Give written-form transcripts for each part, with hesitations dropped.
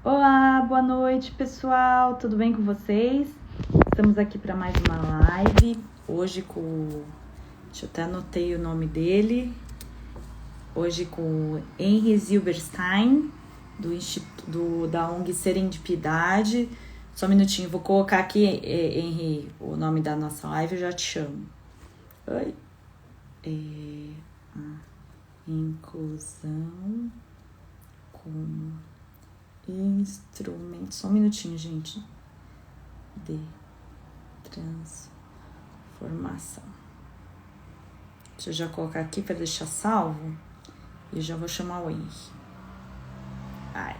Olá, boa noite, pessoal. Tudo bem com vocês? Estamos aqui para mais uma live. Hoje com... Deixa eu até anotei o nome dele. Hoje com o Henry Zilberstein, da ONG Serendipidade. Só um minutinho, vou colocar aqui, Henry, o nome da nossa live, eu já te chamo. Oi. Inclusão como instrumento. Só um minutinho, gente. De transformação. Deixa eu já colocar aqui para deixar salvo. E eu já vou chamar o Henry.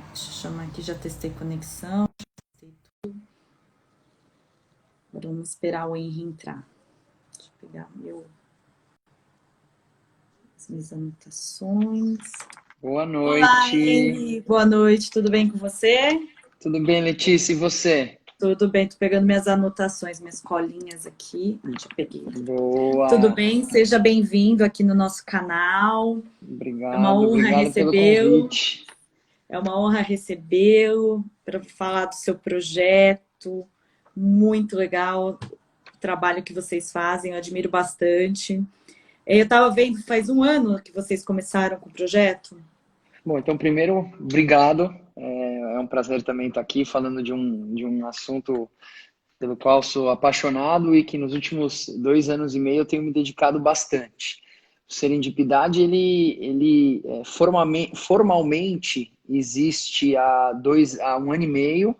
Deixa eu chamar aqui, já testei conexão. Já testei tudo. Agora vamos esperar o Henry entrar. Deixa eu pegar as minhas anotações. Boa noite. Olá, Henry. Boa noite, tudo bem com você? Tudo bem, Letícia? E você? Tudo bem, tô pegando minhas anotações, minhas colinhas aqui. Já peguei. Boa. Tudo bem? Seja bem-vindo aqui no nosso canal. Obrigado, É uma honra obrigado pelo recebê-lo. convite. É uma honra recebê-lo para falar do seu projeto. Muito legal o trabalho que vocês fazem, eu admiro bastante. Eu estava vendo, faz um ano que vocês começaram com o projeto. Bom, então primeiro, obrigado. É um prazer também estar aqui falando de um assunto pelo qual sou apaixonado e que nos últimos 2 anos e meio eu tenho me dedicado bastante. O Serendipidade, ele formalmente existe há 1 ano e meio,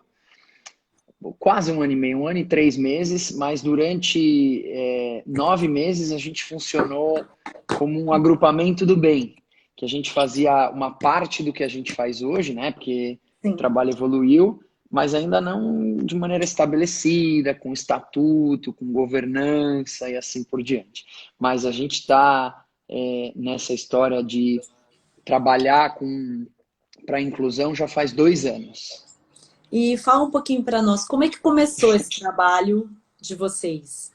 quase 1 ano e meio, 1 ano e 3 meses, mas durante 9 meses a gente funcionou como um agrupamento do bem, que a gente fazia uma parte do que a gente faz hoje, né? Porque Sim. o trabalho evoluiu, mas ainda não de maneira estabelecida, com estatuto, com governança e assim por diante. Mas a gente está nessa história de trabalhar para a inclusão já faz 2 anos. E fala um pouquinho para nós, como é que começou esse trabalho de vocês?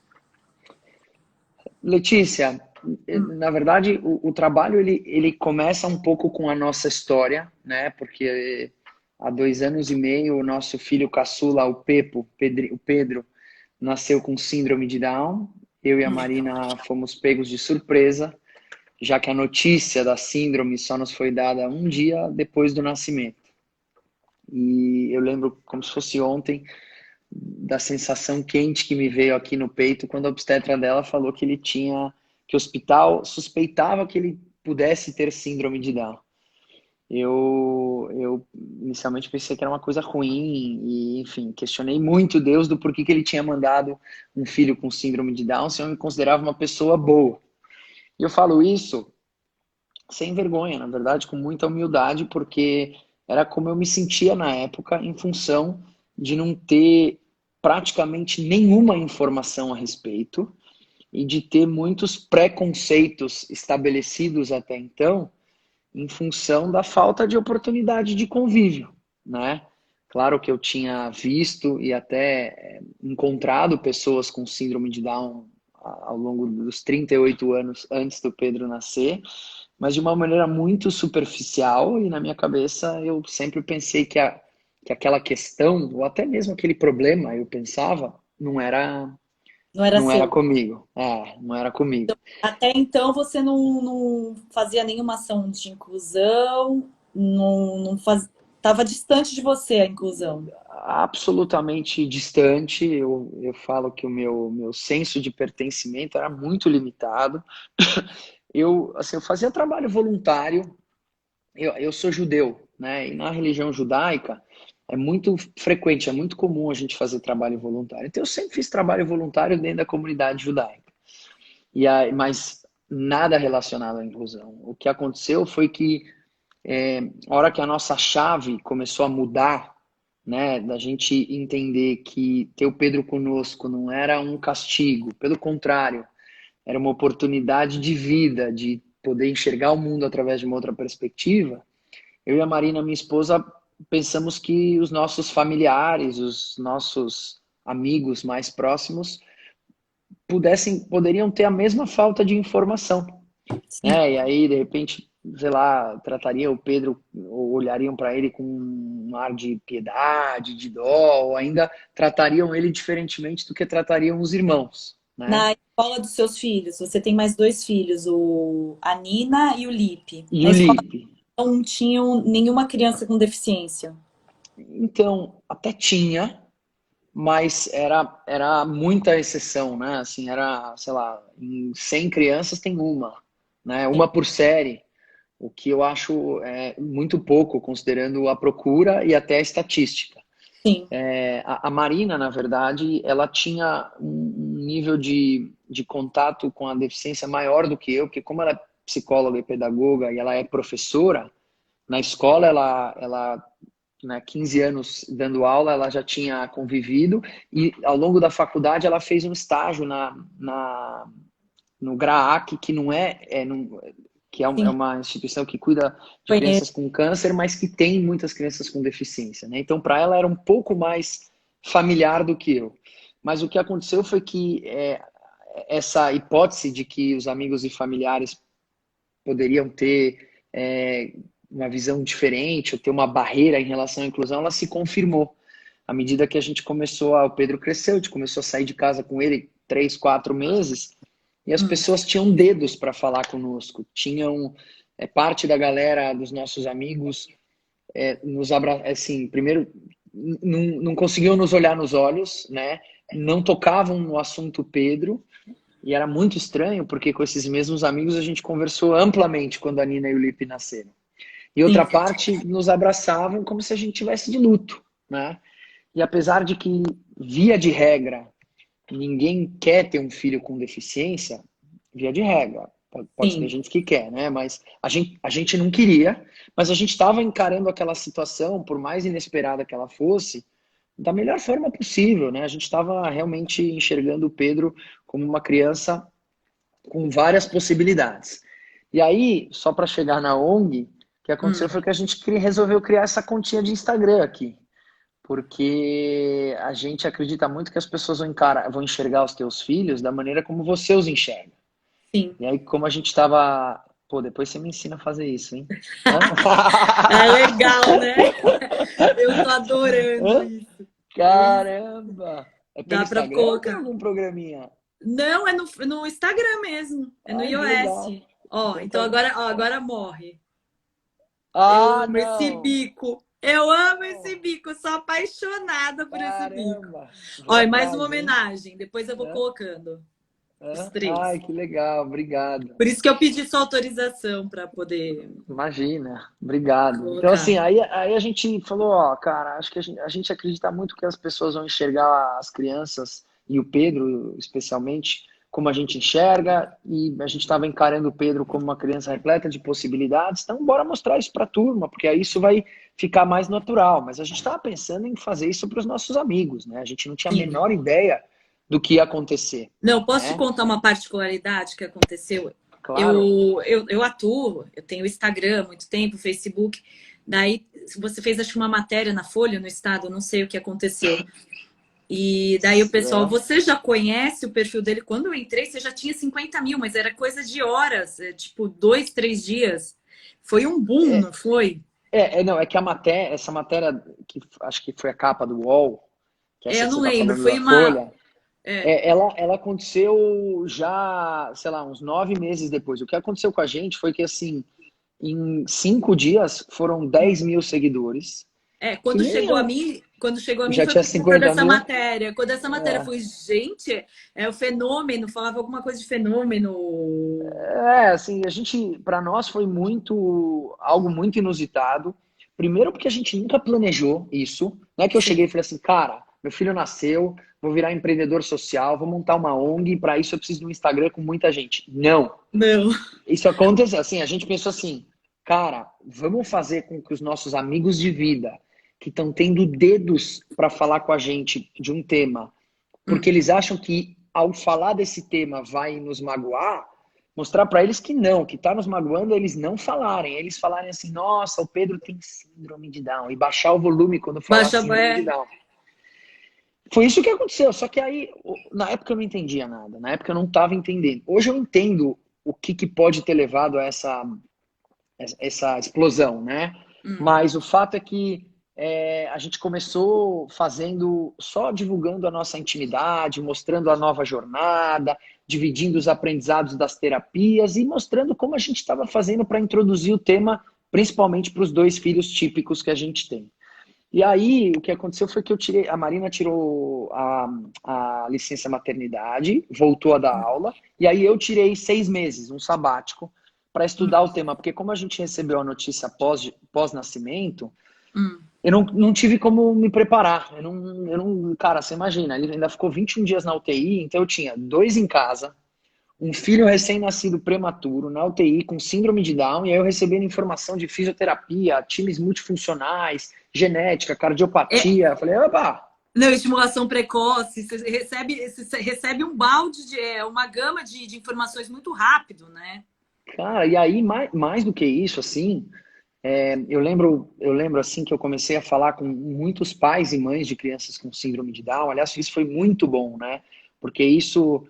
Letícia, na verdade, o trabalho ele começa um pouco com a nossa história, né? Porque há 2 anos e meio o nosso filho caçula, o Pedro, nasceu com síndrome de Down. Eu e a Marina fomos pegos de surpresa, já que a notícia da síndrome só nos foi dada um dia depois do nascimento. E eu lembro como se fosse ontem da sensação quente que me veio aqui no peito quando a obstetra dela falou que que o hospital suspeitava que ele pudesse ter síndrome de Down. Eu inicialmente pensei que era uma coisa ruim e, enfim, questionei muito Deus do porquê que ele tinha mandado um filho com síndrome de Down se eu me considerava uma pessoa boa. E eu falo isso sem vergonha, na verdade, com muita humildade, porque era como eu me sentia na época em função de não ter praticamente nenhuma informação a respeito e de ter muitos preconceitos estabelecidos até então em função da falta de oportunidade de convívio, né? Claro que eu tinha visto e até encontrado pessoas com síndrome de Down ao longo dos 38 anos antes do Pedro nascer, mas de uma maneira muito superficial, e na minha cabeça eu sempre pensei que aquela questão, ou até mesmo aquele problema, eu pensava, Não era não era seu. comigo. Não era comigo. Até então você não fazia nenhuma ação de inclusão, não estava distante de você a inclusão. Absolutamente distante, eu falo que o meu senso de pertencimento era muito limitado. Eu fazia trabalho voluntário, eu sou judeu, né? E na religião judaica é muito frequente, é muito comum a gente fazer trabalho voluntário. Então eu sempre fiz trabalho voluntário dentro da comunidade judaica. Mas nada relacionado à inclusão. O que aconteceu foi que a hora que a nossa chave começou a mudar, né, da gente entender que ter o Pedro conosco não era um castigo, pelo contrário, era uma oportunidade de vida, de poder enxergar o mundo através de uma outra perspectiva. Eu e a Marina, minha esposa, pensamos que os nossos familiares, os nossos amigos mais próximos poderiam ter a mesma falta de informação, Sim. né? E aí, de repente, sei lá, tratariam o Pedro ou olhariam para ele com um ar de piedade, de dó, ou ainda tratariam ele diferentemente do que tratariam os irmãos, né? Na escola dos seus filhos, você tem mais dois filhos, a Nina e o Lipe. E Na o escola Lipe? não tinham nenhuma criança com deficiência. Então, até tinha, mas era muita exceção, né? Assim, era, sei lá, em 100 crianças tem uma, né? Sim. Uma por série, o que eu acho muito pouco, considerando a procura e até a estatística. Sim. A Marina, na verdade, ela tinha um nível de contato com a deficiência maior do que eu, porque como ela é psicóloga e pedagoga e ela é professora, na escola ela né, 15 anos dando aula, ela já tinha convivido e ao longo da faculdade ela fez um estágio no GRAAC, que não que é Sim, uma instituição que cuida de conheço. crianças com câncer, mas que tem muitas crianças com deficiência, né? Então, para ela era um pouco mais familiar do que eu. Mas o que aconteceu foi que essa hipótese de que os amigos e familiares poderiam ter uma visão diferente ou ter uma barreira em relação à inclusão, ela se confirmou. À medida que a gente o Pedro cresceu, a gente começou a sair de casa com ele 3, 4 meses, e as Hum, pessoas tinham dedos para falar conosco. Tinham parte da galera, dos nossos amigos, nos assim, primeiro não conseguiam nos olhar nos olhos, né? Não tocavam no assunto Pedro, e era muito estranho, porque com esses mesmos amigos a gente conversou amplamente quando a Nina e o Lipe nasceram. E sim, outra parte nos abraçavam como se a gente tivesse de luto, né? E apesar de que, via de regra, ninguém quer ter um filho com deficiência, via de regra. Pode ter sim. gente que quer, né? Mas a gente não queria, mas a gente estava encarando aquela situação, por mais inesperada que ela fosse, da melhor forma possível, né? A gente estava realmente enxergando o Pedro como uma criança com várias possibilidades. E aí, só para chegar na ONG, o que aconteceu Hum. foi que a gente resolveu criar essa continha de Instagram aqui, porque a gente acredita muito que as pessoas vão enxergar os teus filhos da maneira como você os enxerga. Sim. E aí, como a gente estava... Pô, depois você me ensina a fazer isso, hein? É legal, né? Eu tô adorando Hã? isso. Caramba! É pelo Dá pra Instagram ou tem colocar. algum programinha? Não, é no Instagram mesmo. É no Ai, que legal. iOS. Ó, Então então tá. agora morre. Eu Ah, amo esse não! bico. Eu amo esse bico. Eu sou apaixonada por esse bico. Caramba! Ó, Vou e mais uma atrás, hein? homenagem. Depois eu vou Hã? colocando os Hã? três. Ai, que legal, obrigado. Por isso que eu pedi sua autorização para poder Imagina, obrigado. Então, colocar. assim, aí a gente falou, ó, cara, acho que a gente acredita muito que as pessoas vão enxergar as crianças, e o Pedro, especialmente, como a gente enxerga, e a gente estava encarando o Pedro como uma criança repleta de possibilidades, então bora mostrar isso para a turma, porque aí isso vai ficar mais natural. Mas a gente estava pensando em fazer isso para os nossos amigos, né? A gente não tinha a Sim. menor ideia do que ia acontecer, Não, posso te né? contar uma particularidade que aconteceu? Claro. Eu atuo, eu tenho Instagram há muito tempo, Facebook. Daí você fez, acho que uma matéria na Folha, no Estado, eu não sei o que aconteceu. E daí o pessoal, você já conhece o perfil dele? Quando eu entrei, você já tinha 50 mil, mas era coisa de horas, tipo 2, 3 dias. Foi um boom, não foi? Não, é que essa matéria, que acho que foi a capa do UOL, que é É, essa eu que não você está lembro, falando da foi uma. Folha, É, ela aconteceu já, sei lá, uns 9 meses depois. O que aconteceu com a gente foi que, assim, em 5 dias foram 10 mil seguidores, que nem eu, quando chegou a mim já foi tinha por conta 50 dessa mil. matéria. Quando essa matéria foi, gente, é o fenômeno, falava alguma coisa de fenômeno. Assim, para nós foi algo muito inusitado. Primeiro porque a gente nunca planejou isso. Não é que eu cheguei Sim, e falei assim, cara, meu filho nasceu, vou virar empreendedor social, vou montar uma ONG, para isso eu preciso de um Instagram com muita gente. Não. não, Isso aconteceu assim, a gente pensou assim, cara, vamos fazer com que os nossos amigos de vida, que estão tendo dedos para falar com a gente de um tema, porque eles acham que ao falar desse tema vai nos magoar, mostrar para eles que não, que tá nos magoando é eles não falarem, eles falarem assim, nossa, o Pedro tem síndrome de Down, e baixar o volume quando falar baixa, síndrome de é, Down. Foi isso que aconteceu, só que aí, na época eu não entendia nada, na época eu não estava entendendo. Hoje eu entendo o que pode ter levado a essa explosão, né? hum, Mas o fato é que a gente começou fazendo, só divulgando a nossa intimidade, mostrando a nova jornada, dividindo os aprendizados das terapias e mostrando como a gente estava fazendo para introduzir o tema, principalmente para os 2 filhos típicos que a gente tem. E aí, o que aconteceu foi que a Marina tirou a licença maternidade, voltou a dar aula, e aí eu tirei 6 meses, um sabático, para estudar o tema, porque como a gente recebeu a notícia pós-nascimento, Hum. eu não tive como me preparar. Cara, você imagina, ele ainda ficou 21 dias na UTI, então eu tinha 2 em casa, um filho recém-nascido prematuro na UTI com síndrome de Down, e aí eu recebendo informação de fisioterapia, times multifuncionais, genética, cardiopatia. Eu falei, opa! Não, estimulação precoce, você recebe um balde uma gama de informações muito rápido, né? Cara, e aí, mais do que isso, assim, eu lembro assim que eu comecei a falar com muitos pais e mães de crianças com síndrome de Down. Aliás, isso foi muito bom, né? Porque isso,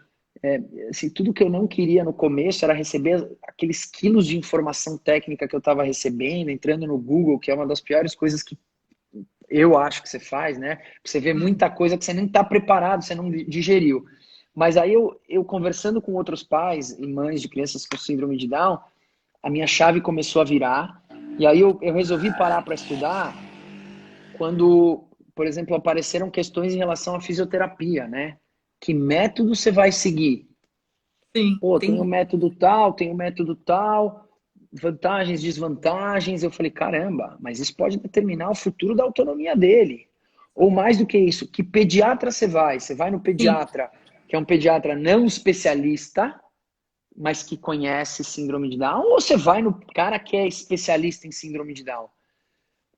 assim, tudo que eu não queria no começo era receber aqueles quilos de informação técnica que eu estava recebendo, entrando no Google, que é uma das piores coisas que eu acho que você faz, né? Você vê muita coisa que você nem está preparado, você não digeriu. Mas aí eu conversando com outros pais e mães de crianças com síndrome de Down, a minha chave começou a virar. E aí eu resolvi parar para estudar quando, por exemplo, apareceram questões em relação à fisioterapia, né? Que método você vai seguir? Sim, Pô, tem o tem. método tal, tem o método tal, vantagens, desvantagens. Eu falei, caramba, mas isso pode determinar o futuro da autonomia dele. Ou mais do que isso, que pediatra você vai? Você vai no Sim. pediatra, que é um pediatra não especialista, mas que conhece síndrome de Down, ou você vai no cara que é especialista em síndrome de Down?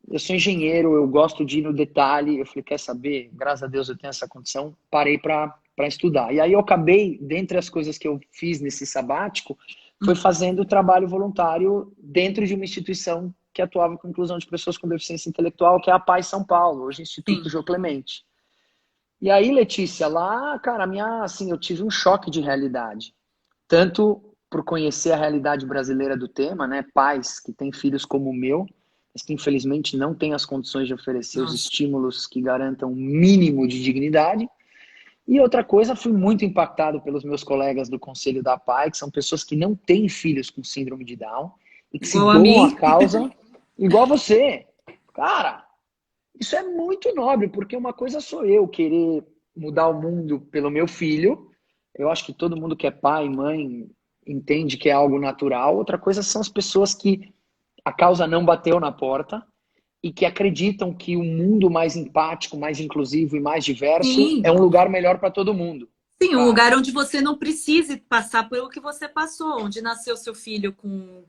Eu sou engenheiro, eu gosto de ir no detalhe. Eu falei, quer saber? Graças a Deus eu tenho essa condição. Parei para estudar. E aí eu acabei, dentre as coisas que eu fiz nesse sabático, foi fazendo trabalho voluntário dentro de uma instituição que atuava com inclusão de pessoas com deficiência intelectual, que é a Paz São Paulo, hoje Instituto Sim. Jô Clemente. E aí, Letícia, lá, cara, assim, eu tive um choque de realidade. Tanto por conhecer a realidade brasileira do tema, né? Pais que têm filhos como o meu, mas que infelizmente não têm as condições de oferecer os Nossa. estímulos que garantam um mínimo de dignidade. E outra coisa, fui muito impactado pelos meus colegas do Conselho da PAI, que são pessoas que não têm filhos com síndrome de Down e que se Igual a doam à mim. causa, igual você. Cara, isso é muito nobre, porque uma coisa sou eu querer mudar o mundo pelo meu filho. Eu acho que todo mundo que é pai e mãe entende que é algo natural. Outra coisa são as pessoas que a causa não bateu na porta e que acreditam que um mundo mais empático, mais inclusivo e mais diverso é Sim. um lugar melhor para todo mundo. Sim, um Cara, lugar onde você não precise passar pelo que você passou, onde nasceu seu filho com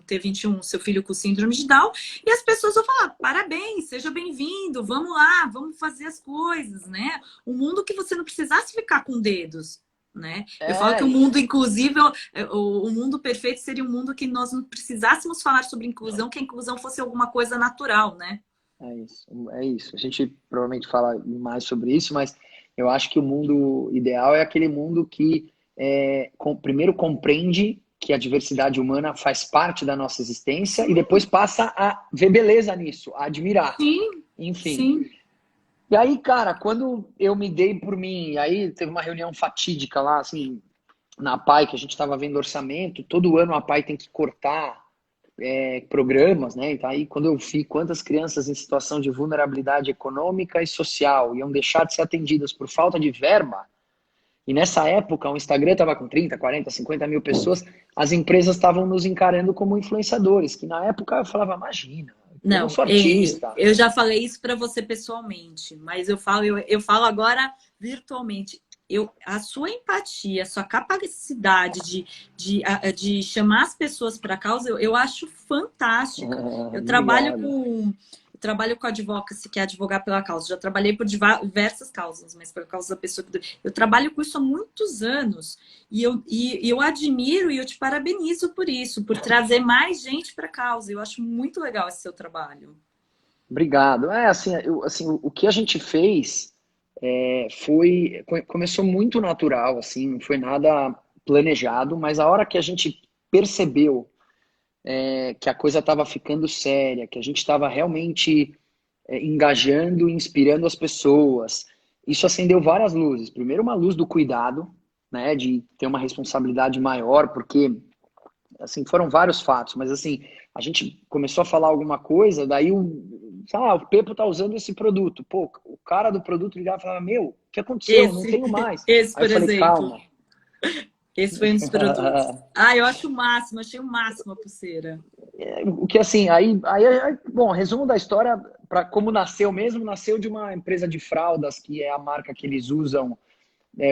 T21, seu filho com síndrome de Down, e as pessoas vão falar: parabéns, seja bem-vindo, vamos lá, vamos fazer as coisas, né? Um mundo que você não precisasse ficar com dedos, né? Eu falo que o mundo inclusive, o mundo perfeito seria um mundo que nós não precisássemos falar sobre inclusão, que a inclusão fosse alguma coisa natural, né? é isso, é isso. A gente provavelmente fala mais sobre isso, mas eu acho que o mundo ideal é aquele mundo que primeiro compreende que a diversidade humana faz parte da nossa existência e depois passa a ver beleza nisso, a admirar. Sim, Enfim. sim. E aí, cara, quando eu me dei por mim, aí teve uma reunião fatídica lá, assim, na PAI, que a gente estava vendo orçamento, todo ano a PAI tem que cortar programas, né? Então, aí, quando eu vi quantas crianças em situação de vulnerabilidade econômica e social iam deixar de ser atendidas por falta de verba, e nessa época o Instagram estava com 30, 40, 50 mil pessoas, as empresas estavam nos encarando como influenciadores, que na época eu falava, imagina, eu não Não, sou artista. eu já falei isso para você pessoalmente, mas eu falo agora virtualmente. A sua empatia, a sua capacidade de chamar as pessoas para a causa, eu acho fantástica. Obrigado. Eu trabalho com advocacy, que é advogar pela causa. Já trabalhei por diversas causas, mas por causa da pessoa que... Eu trabalho com isso há muitos anos. E eu admiro e eu te parabenizo por isso, por trazer mais gente para a causa. Eu acho muito legal esse seu trabalho. Obrigado. Assim, o que a gente fez começou muito natural, assim, não foi nada planejado, mas a hora que a gente percebeu que a coisa estava ficando séria, que a gente estava realmente engajando e inspirando as pessoas. Isso acendeu várias luzes. Primeiro, uma luz do cuidado, né, de ter uma responsabilidade maior, porque assim, foram vários fatos, mas assim, a gente começou a falar alguma coisa, daí o Pepo tá usando esse produto. Pô, o cara do produto ligava e falava, meu, o que aconteceu? Não Esse, tenho mais. esse, Aí eu por falei, exemplo. calma. Esse foi um dos produtos. Eu acho o máximo, achei o máximo a pulseira. O que assim, bom, resumo da história, para como nasceu mesmo, nasceu de uma empresa de fraldas, que é a marca que eles usam,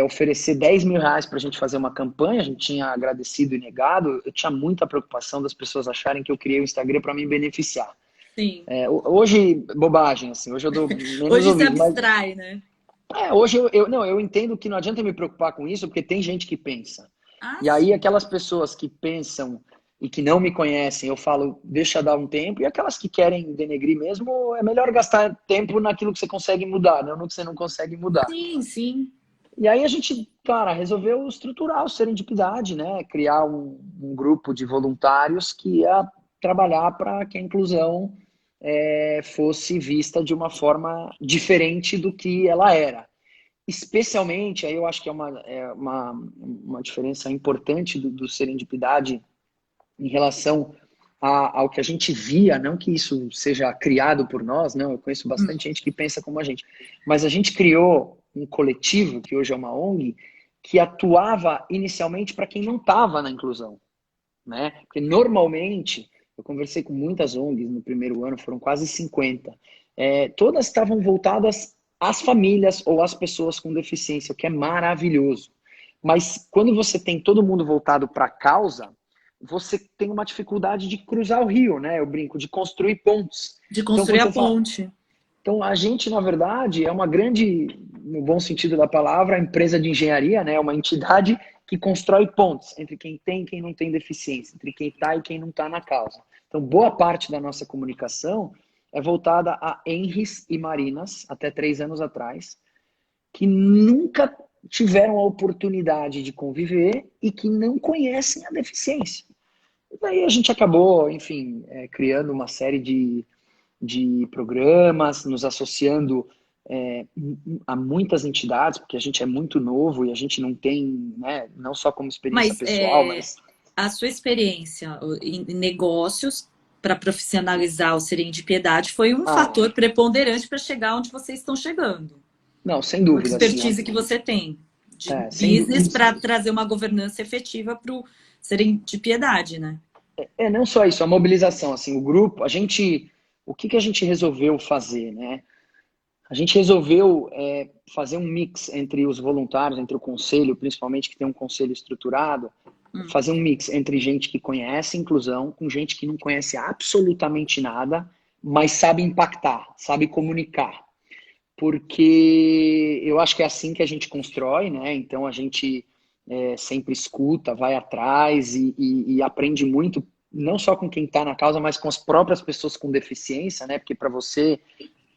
oferecer R$ 10.000 para a gente fazer uma campanha. A gente tinha agradecido e negado. Eu tinha muita preocupação das pessoas acharem que eu criei o Instagram para me beneficiar. Sim. Hoje, bobagem, assim, hoje eu dou menos Hoje se ouvido, mas abstrai, né? hoje não, eu entendo que não adianta me preocupar com isso, porque tem gente que pensa. Ah, E aí, sim. aquelas pessoas que pensam e que não me conhecem, eu falo, deixa dar um tempo, e aquelas que querem denegrir mesmo, é melhor gastar tempo naquilo que você consegue mudar, não no que você não consegue mudar. Sim, sim. E aí a gente, cara, resolveu estruturar o Serendipidade, né? Criar um grupo de voluntários que ia trabalhar para que a inclusão fosse vista de uma forma diferente do que ela era. Especialmente, aí eu acho que uma diferença importante do Serendipidade em relação ao que a gente via, não que isso seja criado por nós, não, eu conheço Hum. bastante gente que pensa como a gente, mas a gente criou um coletivo, que hoje é uma ONG, que atuava inicialmente para quem não estava na inclusão, né? Porque normalmente, eu conversei com muitas ONGs no primeiro ano, foram quase 50, todas estavam voltadas às famílias ou às pessoas com deficiência, o que é maravilhoso. Mas quando você tem todo mundo voltado para a causa, você tem uma dificuldade de cruzar o rio, né? Eu brinco, de construir pontes. De Então, construir quando a você fala. ponte. Então, a gente, na verdade, é uma grande, no bom sentido da palavra, empresa de engenharia, né? Uma entidade que constrói pontes entre quem tem e quem não tem deficiência, entre quem está e quem não está na causa. Então, boa parte da nossa comunicação é voltada a Henris e Marinas, até 3 anos atrás, que nunca tiveram a oportunidade de conviver e que não conhecem a deficiência. E daí a gente acabou, enfim, criando uma série de programas, nos associando a muitas entidades, porque a gente é muito novo e a gente não tem, né, não só como experiência Mas pessoal, mas a sua experiência em negócios para profissionalizar o Serendipidade foi um ah, fator preponderante para chegar onde vocês estão chegando. não, sem Com a dúvida, assim, expertise que você tem de sem business dúvida. para trazer uma governança efetiva para o Serendipidade, né? Não só isso, a mobilização, assim, o grupo, o que a gente resolveu fazer, né? A gente resolveu fazer um mix entre os voluntários, entre o conselho, principalmente que tem um conselho estruturado, fazer um mix entre gente que conhece inclusão com gente que não conhece absolutamente nada, mas sabe impactar, sabe comunicar. Porque eu acho que é assim que a gente constrói, né? Então a gente sempre escuta, vai atrás e aprende muito, não só com quem está na causa, mas com as próprias pessoas com deficiência, né? Porque para você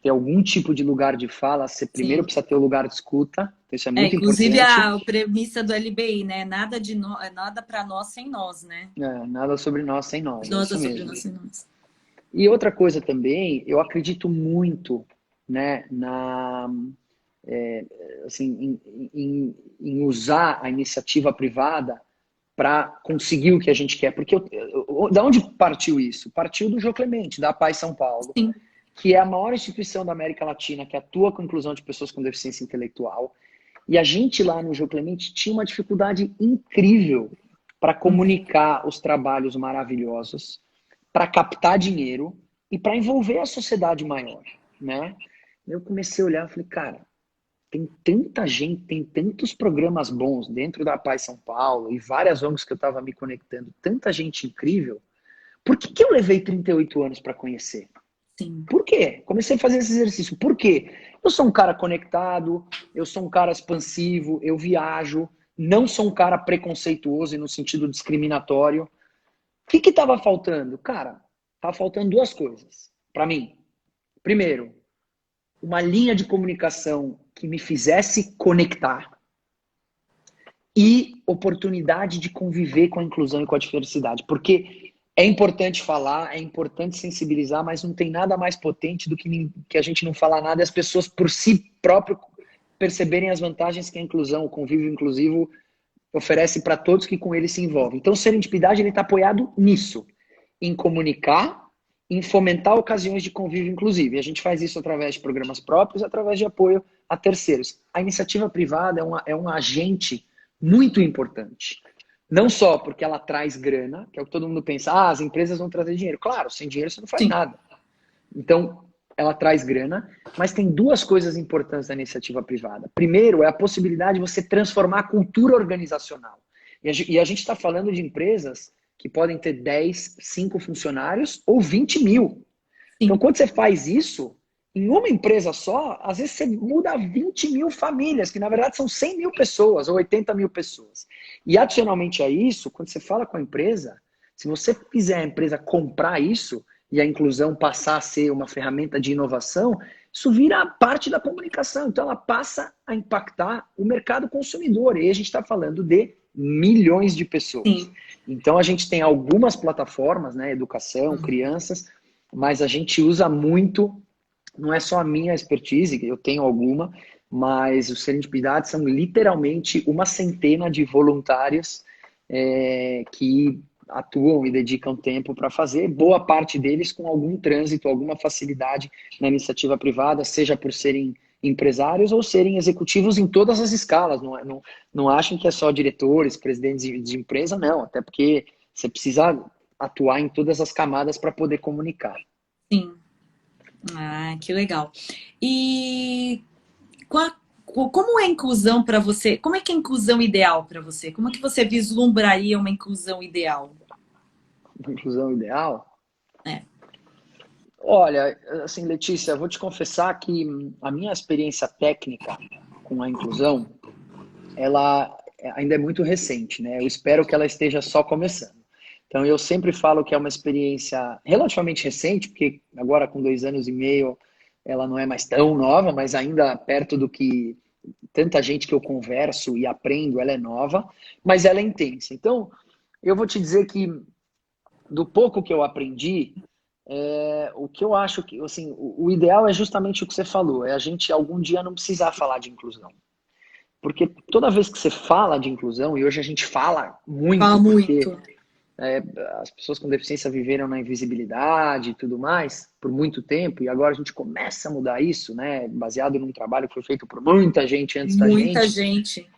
ter algum tipo de lugar de fala, você primeiro Sim. precisa ter o lugar de escuta, então isso é muito Inclusive importante. a premissa do LBI, né? Nada de nada para nós sem nós, né? Nada sobre nós sem nós, é Nada isso sobre mesmo. nós sem nós. E outra coisa também, eu acredito muito, né, assim, em usar a iniciativa privada para conseguir o que a gente quer. Porque da onde partiu isso? Partiu do Jô Clemente, da Paz São Paulo, Sim. que é a maior instituição da América Latina que atua com a inclusão de pessoas com deficiência intelectual. E a gente lá no Jô Clemente tinha uma dificuldade incrível para comunicar os trabalhos maravilhosos, para captar dinheiro e para envolver a sociedade maior, né? Eu comecei a olhar e falei, cara, tem tanta gente, tem tantos programas bons dentro da Paz São Paulo e várias ONGs que eu estava me conectando, tanta gente incrível. Por que eu levei 38 anos para conhecer? Sim. Por quê? Comecei a fazer esse exercício. Por quê? Eu sou um cara conectado, eu sou um cara expansivo, eu viajo, não sou um cara preconceituoso e no sentido discriminatório. O que estava faltando? Cara, estava faltando duas coisas para mim. Primeiro, uma linha de comunicação que me fizesse conectar e oportunidade de conviver com a inclusão e com a diversidade. Porque É importante falar, é importante sensibilizar, mas não tem nada mais potente do que a gente não falar nada e as pessoas por si próprio perceberem as vantagens que a inclusão, o convívio inclusivo oferece para todos que com ele se envolvem. Então, o Serendipidade está apoiado nisso, em comunicar, em fomentar ocasiões de convívio inclusivo. E a gente faz isso através de programas próprios, através de apoio a terceiros. A iniciativa privada é um agente muito importante. Não só porque ela traz grana, que é o que todo mundo pensa, as empresas vão trazer dinheiro. Claro, sem dinheiro você não faz Sim. nada. Então, ela traz grana, mas tem duas coisas importantes da iniciativa privada. Primeiro, é a possibilidade de você transformar a cultura organizacional. E a gente está falando de empresas que podem ter 10, 5 funcionários ou 20 mil. Então, Sim. quando você faz isso, em uma empresa só, às vezes você muda 20 mil famílias, que na verdade são 100 mil pessoas ou 80 mil pessoas. E adicionalmente a isso, quando você fala com a empresa, se você fizer a empresa comprar isso e a inclusão passar a ser uma ferramenta de inovação, isso vira parte da comunicação. Então ela passa a impactar o mercado consumidor. E aí a gente está falando de milhões de pessoas. Sim. Então a gente tem algumas plataformas, né, educação, crianças, mas a gente usa muito, não é só a minha expertise, eu tenho alguma, mas os Serendipidade são literalmente uma centena de voluntários que atuam e dedicam tempo para fazer, boa parte deles com algum trânsito, alguma facilidade na iniciativa privada, seja por serem empresários ou serem executivos em todas as escalas. Não achem que é só diretores, presidentes de empresa, não, até porque você precisa atuar em todas as camadas para poder comunicar. Sim. Ah, que legal. E como é a inclusão para você? Como é que é a inclusão ideal para você? Como é que você vislumbraria uma inclusão ideal? Inclusão ideal? É. Olha, assim, Letícia, vou te confessar que a minha experiência técnica com a inclusão, ela ainda é muito recente, né? Eu espero que ela esteja só começando. Então, eu sempre falo que é uma experiência relativamente recente, porque agora com 2 anos e meio ela não é mais tão nova, mas ainda perto do que tanta gente que eu converso e aprendo, ela é nova, mas ela é intensa. Então, eu vou te dizer que do pouco que eu aprendi, o que eu acho que, assim, o ideal é justamente o que você falou, é a gente algum dia não precisar falar de inclusão. Porque toda vez que você fala de inclusão, e hoje a gente fala Fala muito, porque muito. as pessoas com deficiência viveram na invisibilidade e tudo mais por muito tempo, e agora a gente começa a mudar isso, né? Baseado num trabalho que foi feito por muita gente antes da Muita gente. gente.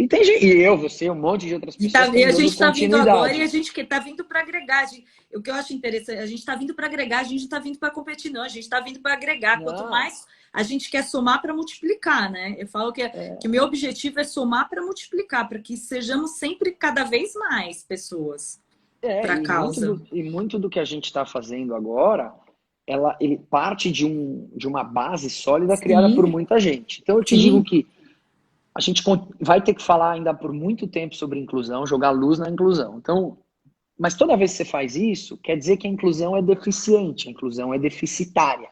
Tem gente, e eu, você, um monte de outras E, pessoas e estão a gente dando está vindo agora e a continuidade. gente que está vindo para agregar. O que eu acho interessante, a gente está vindo para agregar, a gente não está vindo para competir, não. A gente está vindo para agregar. Quanto Não, mais a gente quer somar para multiplicar, né? Eu falo que o meu objetivo é somar para multiplicar, para que sejamos sempre cada vez mais pessoas para a causa. e muito do que a gente está fazendo agora, ele parte de uma base sólida criada por Sim, muita gente. Então eu te digo sim. que a gente vai ter que falar ainda por muito tempo sobre inclusão, jogar luz na inclusão. Então, mas toda vez que você faz isso, quer dizer que a inclusão é deficiente, a inclusão é deficitária.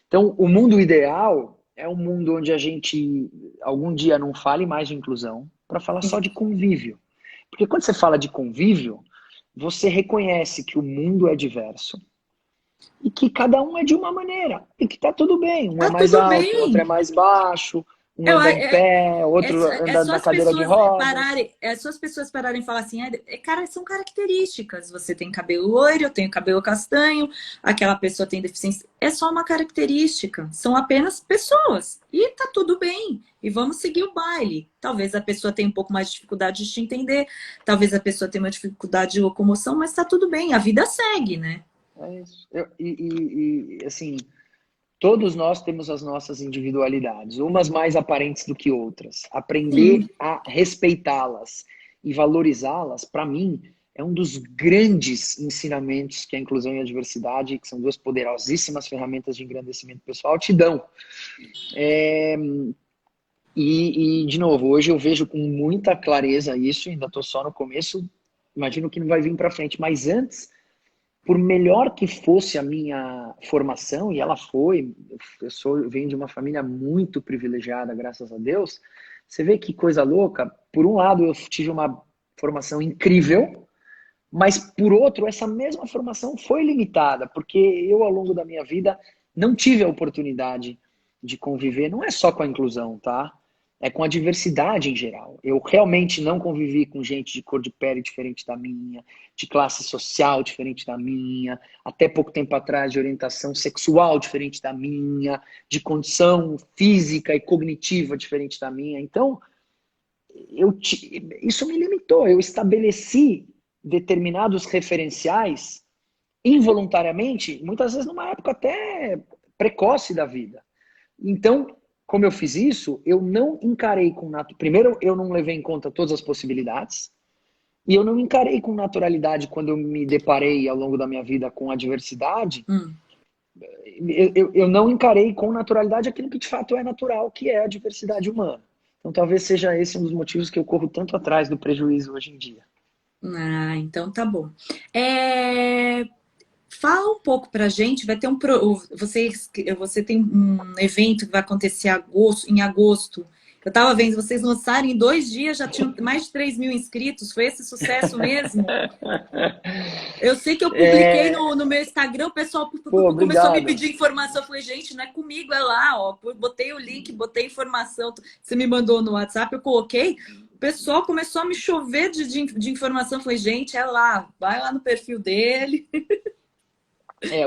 Então, o mundo ideal é um mundo onde a gente algum dia não fale mais de inclusão para falar só de convívio. Porque quando você fala de convívio, você reconhece que o mundo é diverso e que cada um é de uma maneira e que está tudo bem. Um é Tá mais tudo alto, outro é bem. mais baixo, um Eu, anda em pé, outro é anda só na as cadeira de pessoas rodas. pararem, é só as pessoas pararem e falar assim, cara, são características. Você tem cabelo loiro, eu tenho cabelo castanho, aquela pessoa tem deficiência. É só uma característica. São apenas pessoas. E tá tudo bem. E vamos seguir o baile. Talvez a pessoa tenha um pouco mais de dificuldade de te entender, talvez a pessoa tenha uma dificuldade de locomoção, mas tá tudo bem. A vida segue, né? É isso. Assim, todos nós temos as nossas individualidades, umas mais aparentes do que outras. Aprender Sim. a respeitá-las e valorizá-las, para mim, é um dos grandes ensinamentos que a inclusão e a diversidade, que são duas poderosíssimas ferramentas de engrandecimento pessoal, te dão. De novo, hoje eu vejo com muita clareza isso, ainda estou só no começo, imagino que não vai vir para frente, mas antes, por melhor que fosse a minha formação, e ela foi, eu venho de uma família muito privilegiada, graças a Deus, você vê que coisa louca, por um lado eu tive uma formação incrível, Mas, por outro, essa mesma formação foi limitada, porque eu, ao longo da minha vida, não tive a oportunidade de conviver, não é só com a inclusão, tá? É com a diversidade em geral. Eu realmente não convivi com gente de cor de pele diferente da minha, de classe social diferente da minha, até pouco tempo atrás de orientação sexual diferente da minha, de condição física e cognitiva diferente da minha. Então, isso me limitou. Eu estabeleci determinados referenciais involuntariamente, muitas vezes numa época até precoce da vida. Então, como eu fiz isso, eu não encarei com primeiro, eu não levei em conta todas as possibilidades, e eu não encarei com naturalidade quando eu me deparei ao longo da minha vida com a diversidade. Eu não encarei com naturalidade aquilo que de fato é natural, que é a diversidade humana. Então, talvez seja esse um dos motivos que eu corro tanto atrás do prejuízo hoje em dia. Ah, então tá bom. Fala um pouco pra gente, vai ter você tem um evento que vai acontecer em agosto. Eu tava vendo, vocês lançaram em 2 dias, já tinham mais de 3 mil inscritos, foi esse sucesso mesmo? Eu sei que eu publiquei no meu Instagram, o pessoal começou a me pedir informação. Eu falei, gente, não é comigo, é lá, ó. Botei o link, botei informação. Você me mandou no WhatsApp, eu coloquei. O pessoal começou a me chover de informação. Eu falei, gente, é lá, vai lá no perfil dele.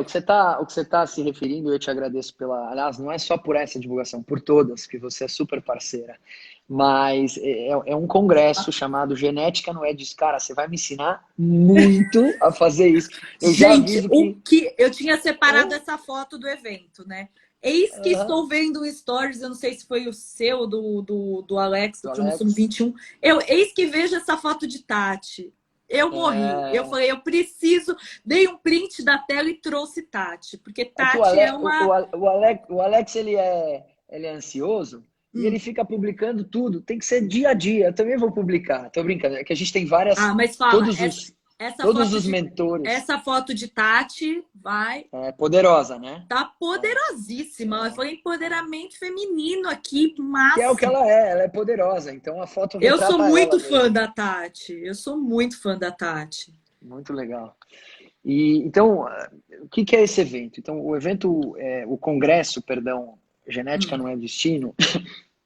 O que você tá se referindo, eu te agradeço aliás, não é só por essa divulgação, por todas, que você é super parceira. Mas é um congresso chamado Genética Não É Disso. Cara, você vai me ensinar muito a fazer isso. Eu já aviso que eu tinha separado essa foto do evento, né? Eis que estou vendo um stories, eu não sei se foi o seu, do Alex, do Cromossomo 21. Eis que vejo essa foto de Tati. Eu morri. Eu falei, eu preciso. Dei um print da tela e trouxe Tati. Porque Tati é uma. O Alex, ele é ansioso e ele fica publicando tudo. Tem que ser dia a dia. Eu também vou publicar. Tô brincando. É que a gente tem várias. Mas fala, todos os mentores. Essa foto de Tati vai. É poderosa, né? Tá poderosíssima. Ela foi empoderamento feminino aqui, massa. Que é o que ela é poderosa. Então a foto Eu sou muito fã da Tati. Eu sou muito fã da Tati. Muito legal. E então, o que é esse evento? Então, o congresso, perdão, Genética Não É Destino,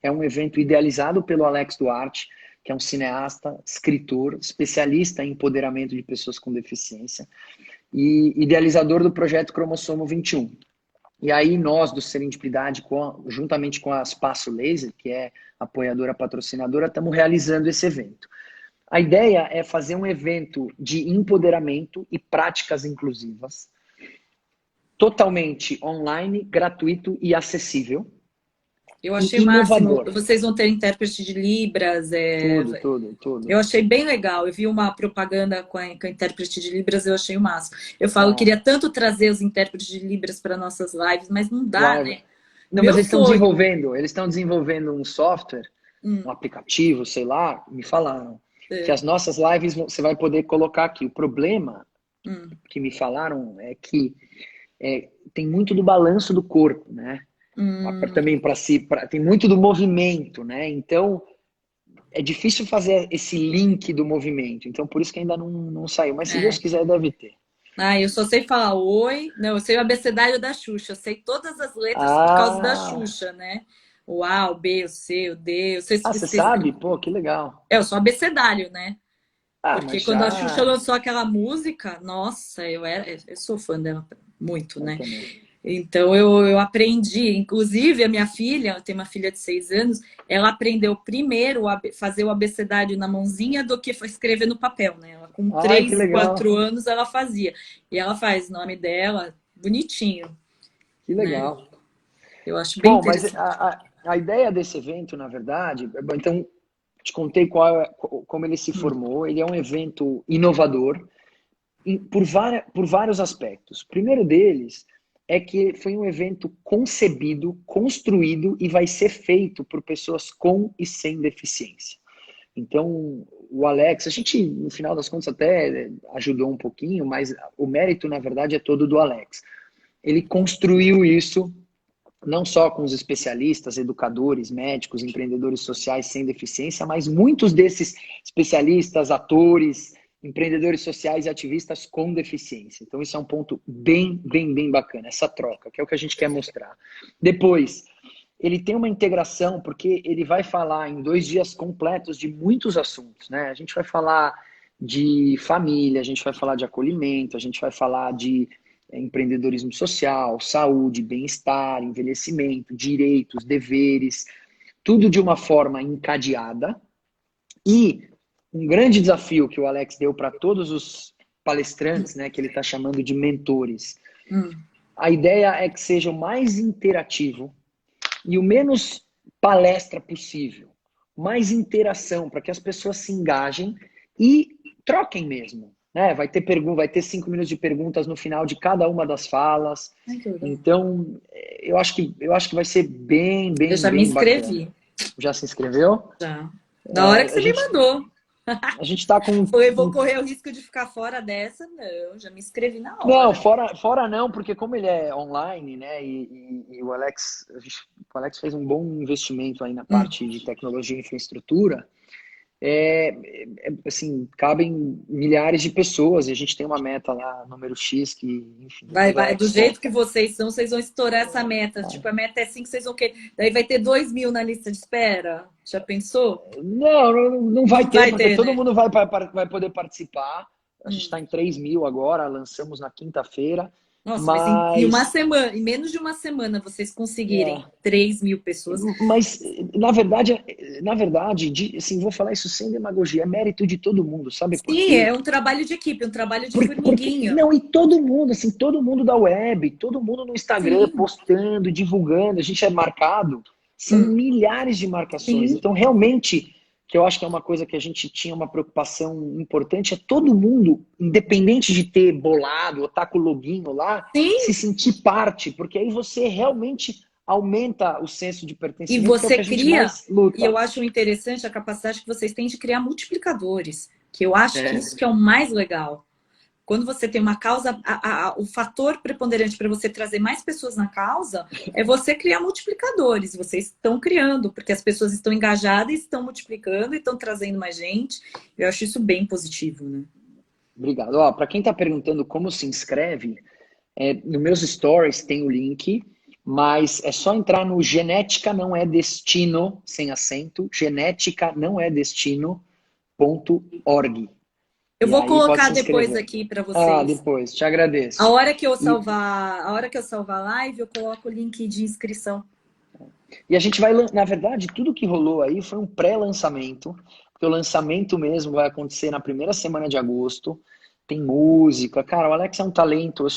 é um evento idealizado pelo Alex Duarte, que é um cineasta, escritor, especialista em empoderamento de pessoas com deficiência e idealizador do projeto Cromossomo 21. E aí nós, do Serendipidade, juntamente com a Espaço Laser, que é apoiadora patrocinadora, estamos realizando esse evento. A ideia é fazer um evento de empoderamento e práticas inclusivas, totalmente online, gratuito e acessível. Eu achei máximo. Vocês vão ter intérprete de Libras. Tudo. Eu achei bem legal. Eu vi uma propaganda com a intérprete de Libras, eu achei o máximo. Eu falo, eu queria tanto trazer os intérpretes de Libras para nossas lives, mas não dá, né? Não, mas eles estão desenvolvendo um software, um aplicativo, sei lá, me falaram, que as nossas lives você vai poder colocar aqui. O problema que me falaram é que tem muito do balanço do corpo, né? Também tem muito do movimento, né? Então é difícil fazer esse link do movimento. Então por isso que ainda não saiu. Mas se Deus quiser, deve ter. Eu só sei falar oi. Não, eu sei o abecedário da Xuxa. Eu sei todas as letras por causa da Xuxa, né? O A, o B, o C, o D. Você sabe? Pô, que legal. Eu sou abecedário, né? Porque quando a Xuxa lançou aquela música, nossa, eu sou fã dela muito, né? Também. Então eu aprendi, inclusive a minha filha, eu tenho uma filha de 6 anos, ela aprendeu primeiro a fazer o abecedário na mãozinha do que escrever no papel, né? Ela com 3, 4 anos ela fazia. E ela faz o nome dela bonitinho. Que legal. Né? Eu acho bem interessante. Mas a ideia desse evento, na verdade, então te contei como ele se formou. Ele é um evento inovador por vários aspectos. O primeiro deles é que foi um evento concebido, construído e vai ser feito por pessoas com e sem deficiência. Então, o Alex, a gente, no final das contas, até ajudou um pouquinho, mas o mérito, na verdade, é todo do Alex. Ele construiu isso não só com os especialistas, educadores, médicos, empreendedores sociais sem deficiência, mas muitos desses especialistas, atores empreendedores sociais e ativistas com deficiência. Então, isso é um ponto bem, bem, bem bacana, essa troca, que é o que a gente quer mostrar. Depois, ele tem uma integração, porque ele vai falar em 2 dias completos de muitos assuntos, né? A gente vai falar de família, a gente vai falar de acolhimento, a gente vai falar de empreendedorismo social, saúde, bem-estar, envelhecimento, direitos, deveres, tudo de uma forma encadeada. E um grande desafio que o Alex deu para todos os palestrantes, né, que ele está chamando de mentores, a ideia é que seja o mais interativo e o menos palestra possível, mais interação, para que as pessoas se engajem e troquem mesmo. Né? Vai ter 5 minutos de perguntas no final de cada uma das falas. Então, eu acho que vai ser bem, bem, Eu já me bem inscrevi. bacana. Já se inscreveu? Já. Da hora que você me mandou. A gente tá com... Eu vou correr o risco de ficar fora dessa? Não, já me inscrevi na hora. Não, fora não, porque como ele é online, né, e o Alex fez um bom investimento aí na parte de tecnologia e infraestrutura, assim, cabem milhares de pessoas e a gente tem uma meta lá, número X, que, enfim... Vai, do jeito que vocês são, vocês vão estourar essa meta. Tipo, a meta é 5, vocês vão querer. Daí vai ter 2.000 na lista de espera. Já pensou? Não vai ter, porque todo né? mundo vai poder participar. A gente está em 3.000 agora, lançamos na quinta-feira. Nossa, mas em uma semana, em menos de uma semana, vocês conseguirem 3.000 pessoas. Mas, na verdade, assim, vou falar isso sem demagogia, é mérito de todo mundo, sabe? Sim, é um trabalho de equipe, um trabalho de formiguinha. Não, e todo mundo, assim, todo mundo da web, todo mundo no Instagram, postando, divulgando, a gente é marcado, são milhares de marcações. Então, realmente, que eu acho que é uma coisa que a gente tinha uma preocupação importante, é todo mundo, independente de ter bolado ou estar com o loginho lá, se sentir parte, porque aí você realmente aumenta o senso de pertencimento, e você que é o que a gente mais luta. E eu acho interessante a capacidade que vocês têm de criar multiplicadores, que eu acho que isso que é o mais legal. Quando você tem uma causa, o fator preponderante para você trazer mais pessoas na causa é você criar multiplicadores. Vocês estão criando, porque as pessoas estão engajadas, estão multiplicando e estão trazendo mais gente. Eu acho isso bem positivo, né? Obrigado. Para quem está perguntando como se inscreve, no meus stories tem o link, mas é só entrar no Genética Não É Destino, sem acento, genética não é destino.org. Eu vou colocar depois aqui para vocês. Depois, te agradeço. A hora que eu salvar a live, eu coloco o link de inscrição. E a gente vai, na verdade, tudo que rolou aí foi um pré-lançamento, porque o lançamento mesmo vai acontecer na primeira semana de agosto. Tem música, cara, o Alex é um talento. Eu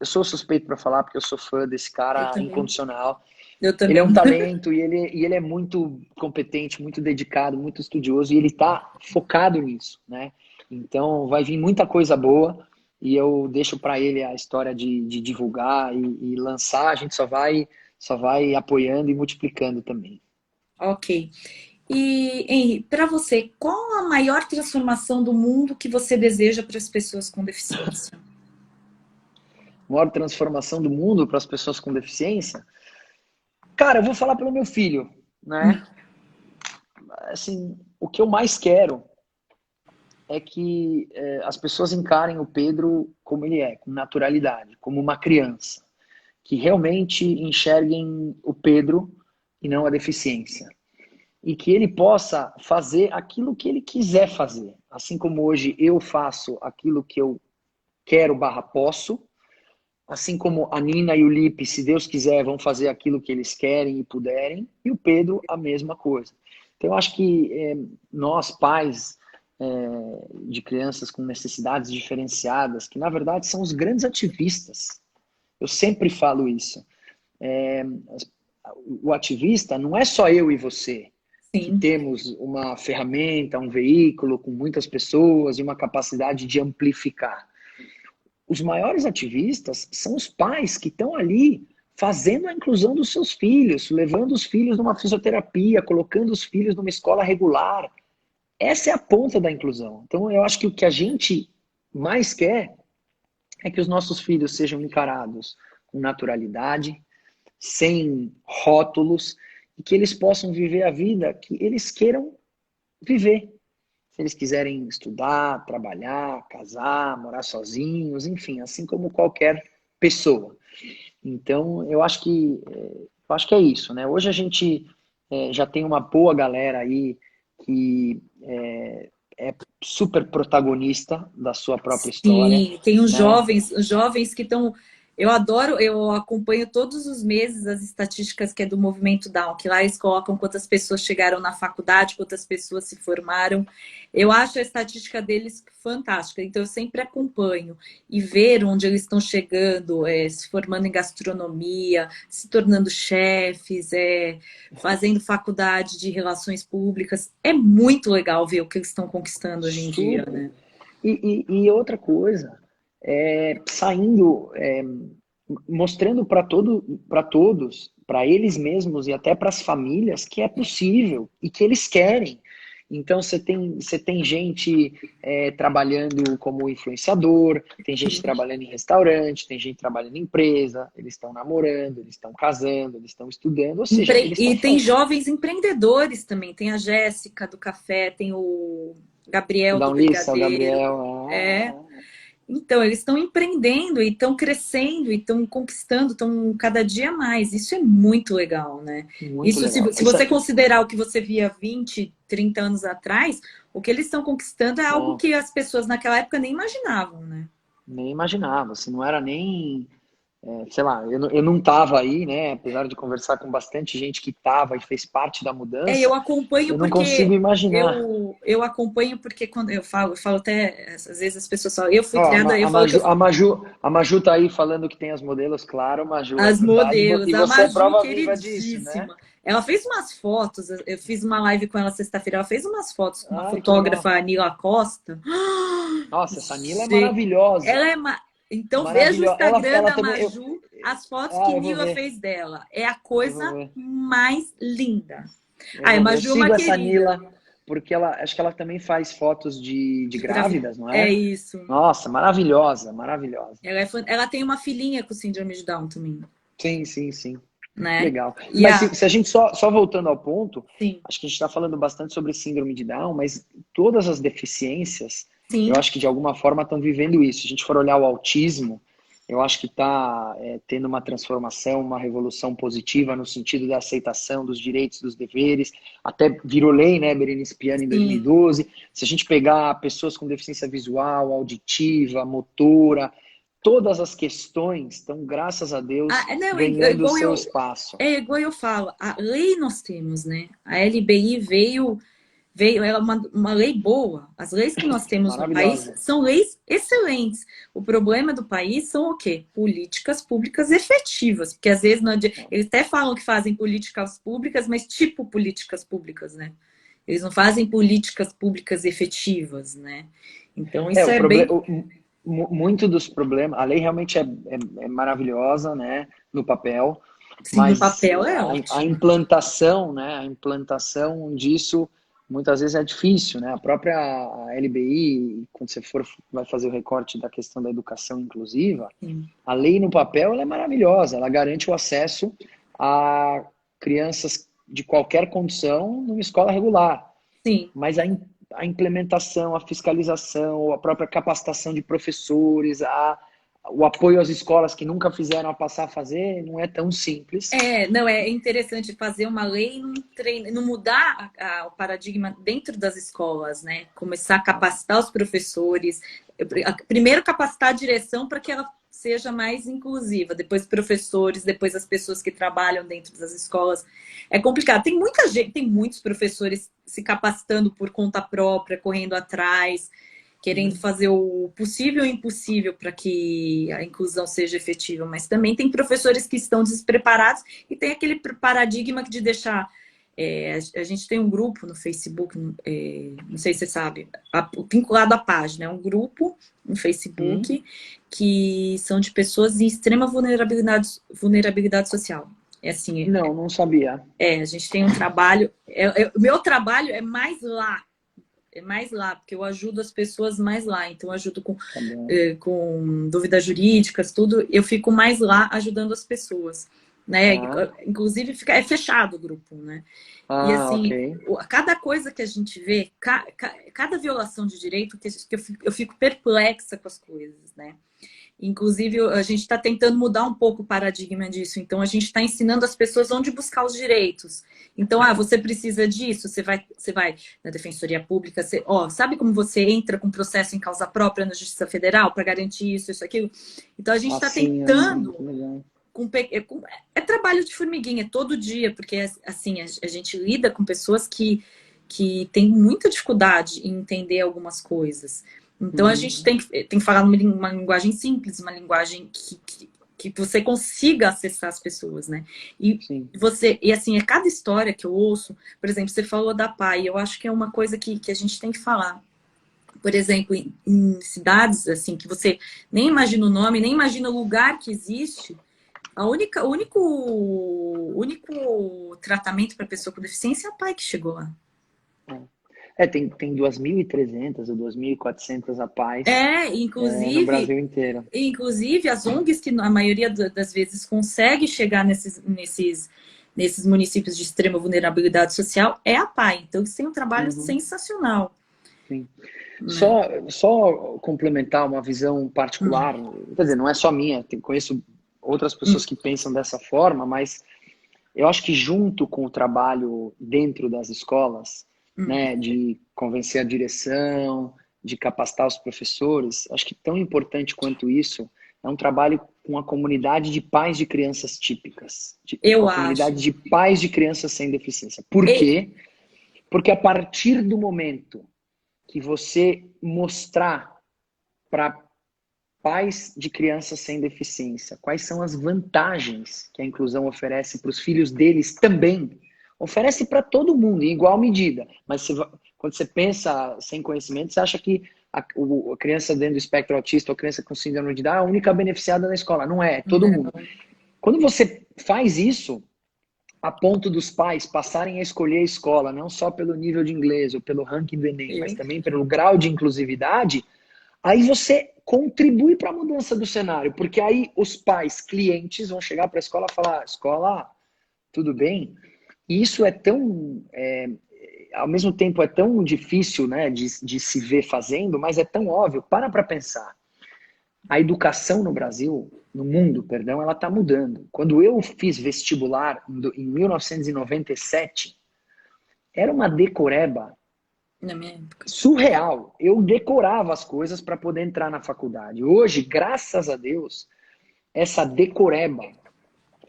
sou suspeito para falar, porque eu sou fã desse cara incondicional. Eu também. Ele é um talento e ele é muito competente, muito dedicado, muito estudioso, e ele tá focado nisso, né? Então vai vir muita coisa boa e eu deixo para ele a história de divulgar e lançar. A gente só vai apoiando e multiplicando também. Ok. E, Henry, para você, qual a maior transformação do mundo que você deseja para as pessoas com deficiência? Maior transformação do mundo para as pessoas com deficiência? Cara, eu vou falar pelo meu filho, né? Assim, o que eu mais quero é que as pessoas encarem o Pedro como ele é, com naturalidade, como uma criança. Que realmente enxerguem o Pedro e não a deficiência. E que ele possa fazer aquilo que ele quiser fazer. Assim como hoje eu faço aquilo que eu quero/posso, assim como a Nina e o Lipe, se Deus quiser, vão fazer aquilo que eles querem e puderem, e o Pedro a mesma coisa. Então eu acho que nós, pais de crianças com necessidades diferenciadas, que na verdade são os grandes ativistas, eu sempre falo isso. O ativista não é só eu e você, que temos uma ferramenta, um veículo com muitas pessoas e uma capacidade de amplificar. Os maiores ativistas são os pais que estão ali fazendo a inclusão dos seus filhos, levando os filhos numa fisioterapia, colocando os filhos numa escola regular. Essa é a ponta da inclusão. Então, eu acho que o que a gente mais quer é que os nossos filhos sejam encarados com naturalidade, sem rótulos, e que eles possam viver a vida que eles queiram viver. se eles quiserem estudar, trabalhar, casar, morar sozinhos, enfim, assim como qualquer pessoa. Então, eu acho que é isso, né? Hoje a gente já tem uma boa galera aí que é super protagonista da sua própria história, Sim, tem né? os jovens que estão. Eu adoro, eu acompanho todos os meses as estatísticas que é do Movimento Down, que lá eles colocam quantas pessoas chegaram na faculdade, quantas pessoas se formaram. Eu acho a estatística deles fantástica, então eu sempre acompanho e ver onde eles estão chegando, se formando em gastronomia, se tornando chefes, fazendo faculdade de relações públicas. É muito legal ver o que eles estão conquistando hoje em dia, Super. né? E outra coisa, saindo, mostrando para todos, para eles mesmos e até para as famílias que é possível e que eles querem. Então você tem gente trabalhando como influenciador, tem gente trabalhando em restaurante, tem gente trabalhando em empresa, eles estão namorando, eles estão casando, eles estão estudando, ou seja, eles estão E tem jovens empreendedores também. Tem a Jéssica do café, tem o o Gabriel do Downlista, o brigadeiro. Gabriel, É. Então, eles estão empreendendo e estão crescendo e estão conquistando, estão cada dia mais. Isso é muito legal, né? muito Isso, legal. se você considerar o que você via 20, 30 anos atrás, o que eles estão conquistando é algo Não, que as pessoas naquela época nem imaginavam, né? nem imaginava, assim, não era nem, sei lá, eu não estava aí, né, apesar de conversar com bastante gente que estava e fez parte da Eu mudança, acompanho eu não consigo porque imaginar. eu acompanho porque quando eu falo até, às vezes as pessoas falam, eu fui Ó, criada, eu A falo que eu Maju, a Maju, a Maju tá aí falando que tem as modelos, claro, Maju, é as verdade, modelos, e a você é Maju, prova viva disso, né? queridíssima. Ela fez umas fotos, eu fiz uma live com ela sexta-feira, ela fez umas fotos com uma Ai, que legal. fotógrafa, a Nila Costa. Nossa, essa Nila é Gente, ela maravilhosa, é então veja o maravilhosa. Instagram Ela da também, Maju, as fotos que eu vou Nila ver, fez dela. É a eu vou coisa ver. mais linda. Eu Ah, a vou ver. Eu Maju é uma sigo essa querida. Nila porque acho que ela também faz fotos de grávidas, não É é? isso. Nossa, maravilhosa, maravilhosa. Ela tem uma filhinha com síndrome de Down também, Sim, sim, sim. né? Legal. E Mas a, se a gente só voltando ao ponto, sim, acho que a gente está falando bastante sobre síndrome de Down, mas todas as deficiências, eu sim. acho que de alguma forma estão vivendo isso. Se a gente for olhar o autismo, eu acho que está tendo uma transformação, uma revolução positiva no sentido da aceitação dos direitos, dos deveres. Até virou lei, né, Berenice Piana, em Sim. 2012. Se a gente pegar pessoas com deficiência visual, auditiva, motora, todas as questões estão, graças a Deus, Não, ganhando o seu espaço. é igual eu falo, a lei nós temos, né? A LBI veio, ela é uma lei boa. As leis que nós temos no país Maravilhosa. são leis excelentes. O problema do país são o quê? Políticas públicas efetivas. Porque às vezes eles até falam que fazem políticas públicas, mas tipo políticas públicas, né? Eles não fazem políticas públicas efetivas, né? Então isso O é problema, bem. muito dos problemas, a lei realmente é maravilhosa, né, no papel, Sim, no mas papel é a ótimo. implantação, né, a implantação disso muitas vezes é difícil, né? A própria LBI, quando você vai fazer o recorte da questão da educação inclusiva, Sim. a lei no papel ela é maravilhosa, ela garante o acesso a crianças de qualquer condição numa escola regular. Sim. Mas a implementação, a fiscalização, a própria capacitação de professores, o apoio às escolas que nunca fizeram a passar a fazer, não é tão simples. Não, é interessante fazer uma lei e não mudar o paradigma dentro das escolas, né? Começar a capacitar os professores, primeiro capacitar a direção para que ela seja mais inclusiva, depois professores, depois as pessoas que trabalham dentro das escolas. É complicado. Tem muita gente, tem muitos professores se capacitando por conta própria, correndo atrás, querendo fazer o possível e o impossível para que a inclusão seja efetiva, mas também tem professores que estão despreparados e tem aquele paradigma de deixar. A gente tem um grupo no Facebook, não sei se você sabe, vinculado à página, é um grupo no Facebook que são de pessoas em extrema vulnerabilidade social. É assim, Não, não sabia. a gente tem um trabalho, o meu trabalho é mais lá, porque eu ajudo as pessoas mais lá. Então, eu ajudo Tá bom. com dúvidas jurídicas, tudo. Eu fico mais lá ajudando as pessoas. né? Ah, Inclusive é fechado o grupo, né? E ok. assim, cada coisa que a gente vê, cada violação de direito, que eu fico perplexa com as coisas, né? Inclusive, a gente está tentando mudar um pouco o paradigma disso. Então, a gente está ensinando as pessoas onde buscar os direitos. Então, você precisa disso, você vai na Defensoria Pública, sabe como você entra com processo em causa própria na Justiça Federal para garantir isso, aquilo? Então, a gente está Assim, assim, que tentando legal. é trabalho de formiguinha todo dia, porque assim, a gente lida com pessoas que têm muita dificuldade em entender algumas coisas. Então a gente tem que falar uma linguagem simples, uma linguagem que você consiga acessar as pessoas, né? Sim. E assim, é cada história que eu ouço, por exemplo, você falou da PAI, eu acho que é uma coisa que a gente tem que falar. Por exemplo, em cidades assim que você nem imagina o nome, nem imagina o lugar que existe, o único tratamento para pessoa com deficiência é a PAI que chegou lá. Tem 2.300 ou 2.400 APAES no Inclusive, Brasil inteiro. as ONGs que a maioria das vezes consegue chegar nesses municípios de extrema vulnerabilidade social é a PAI. Então, eles têm um trabalho sensacional. Sim. Né? Só complementar uma visão particular, quer dizer, não é só minha, conheço outras pessoas que pensam dessa forma, mas eu acho que junto com o trabalho dentro das escolas, né, de convencer a direção, de capacitar os professores, acho que tão importante quanto isso é um trabalho com a comunidade de pais de crianças típicas, com Eu a comunidade acho. de pais de crianças sem deficiência. Por quê? Porque a partir do momento que você mostrar para pais de crianças sem deficiência quais são as vantagens que a inclusão oferece para os filhos deles também, oferece para todo mundo em igual medida, mas quando você pensa sem conhecimento, você acha que a criança dentro do espectro autista ou a criança com síndrome de Down é a única beneficiada na escola. Não é todo mundo. Quando você faz isso, a ponto dos pais passarem a escolher a escola, não só pelo nível de inglês ou pelo ranking do Enem, mas também pelo grau de inclusividade, aí você contribui para a mudança do cenário, porque aí os pais, clientes, vão chegar para a escola e falar, escola, tudo bem? E isso é tão, ao mesmo tempo é tão difícil, né, de se ver fazendo, mas é tão óbvio. Para pensar. A educação no Brasil, no mundo, perdão, ela está mudando. Quando eu fiz vestibular em 1997, era uma decoreba Na minha época. surreal. Eu decorava as coisas para poder entrar na faculdade. Hoje, graças a Deus, essa decoreba,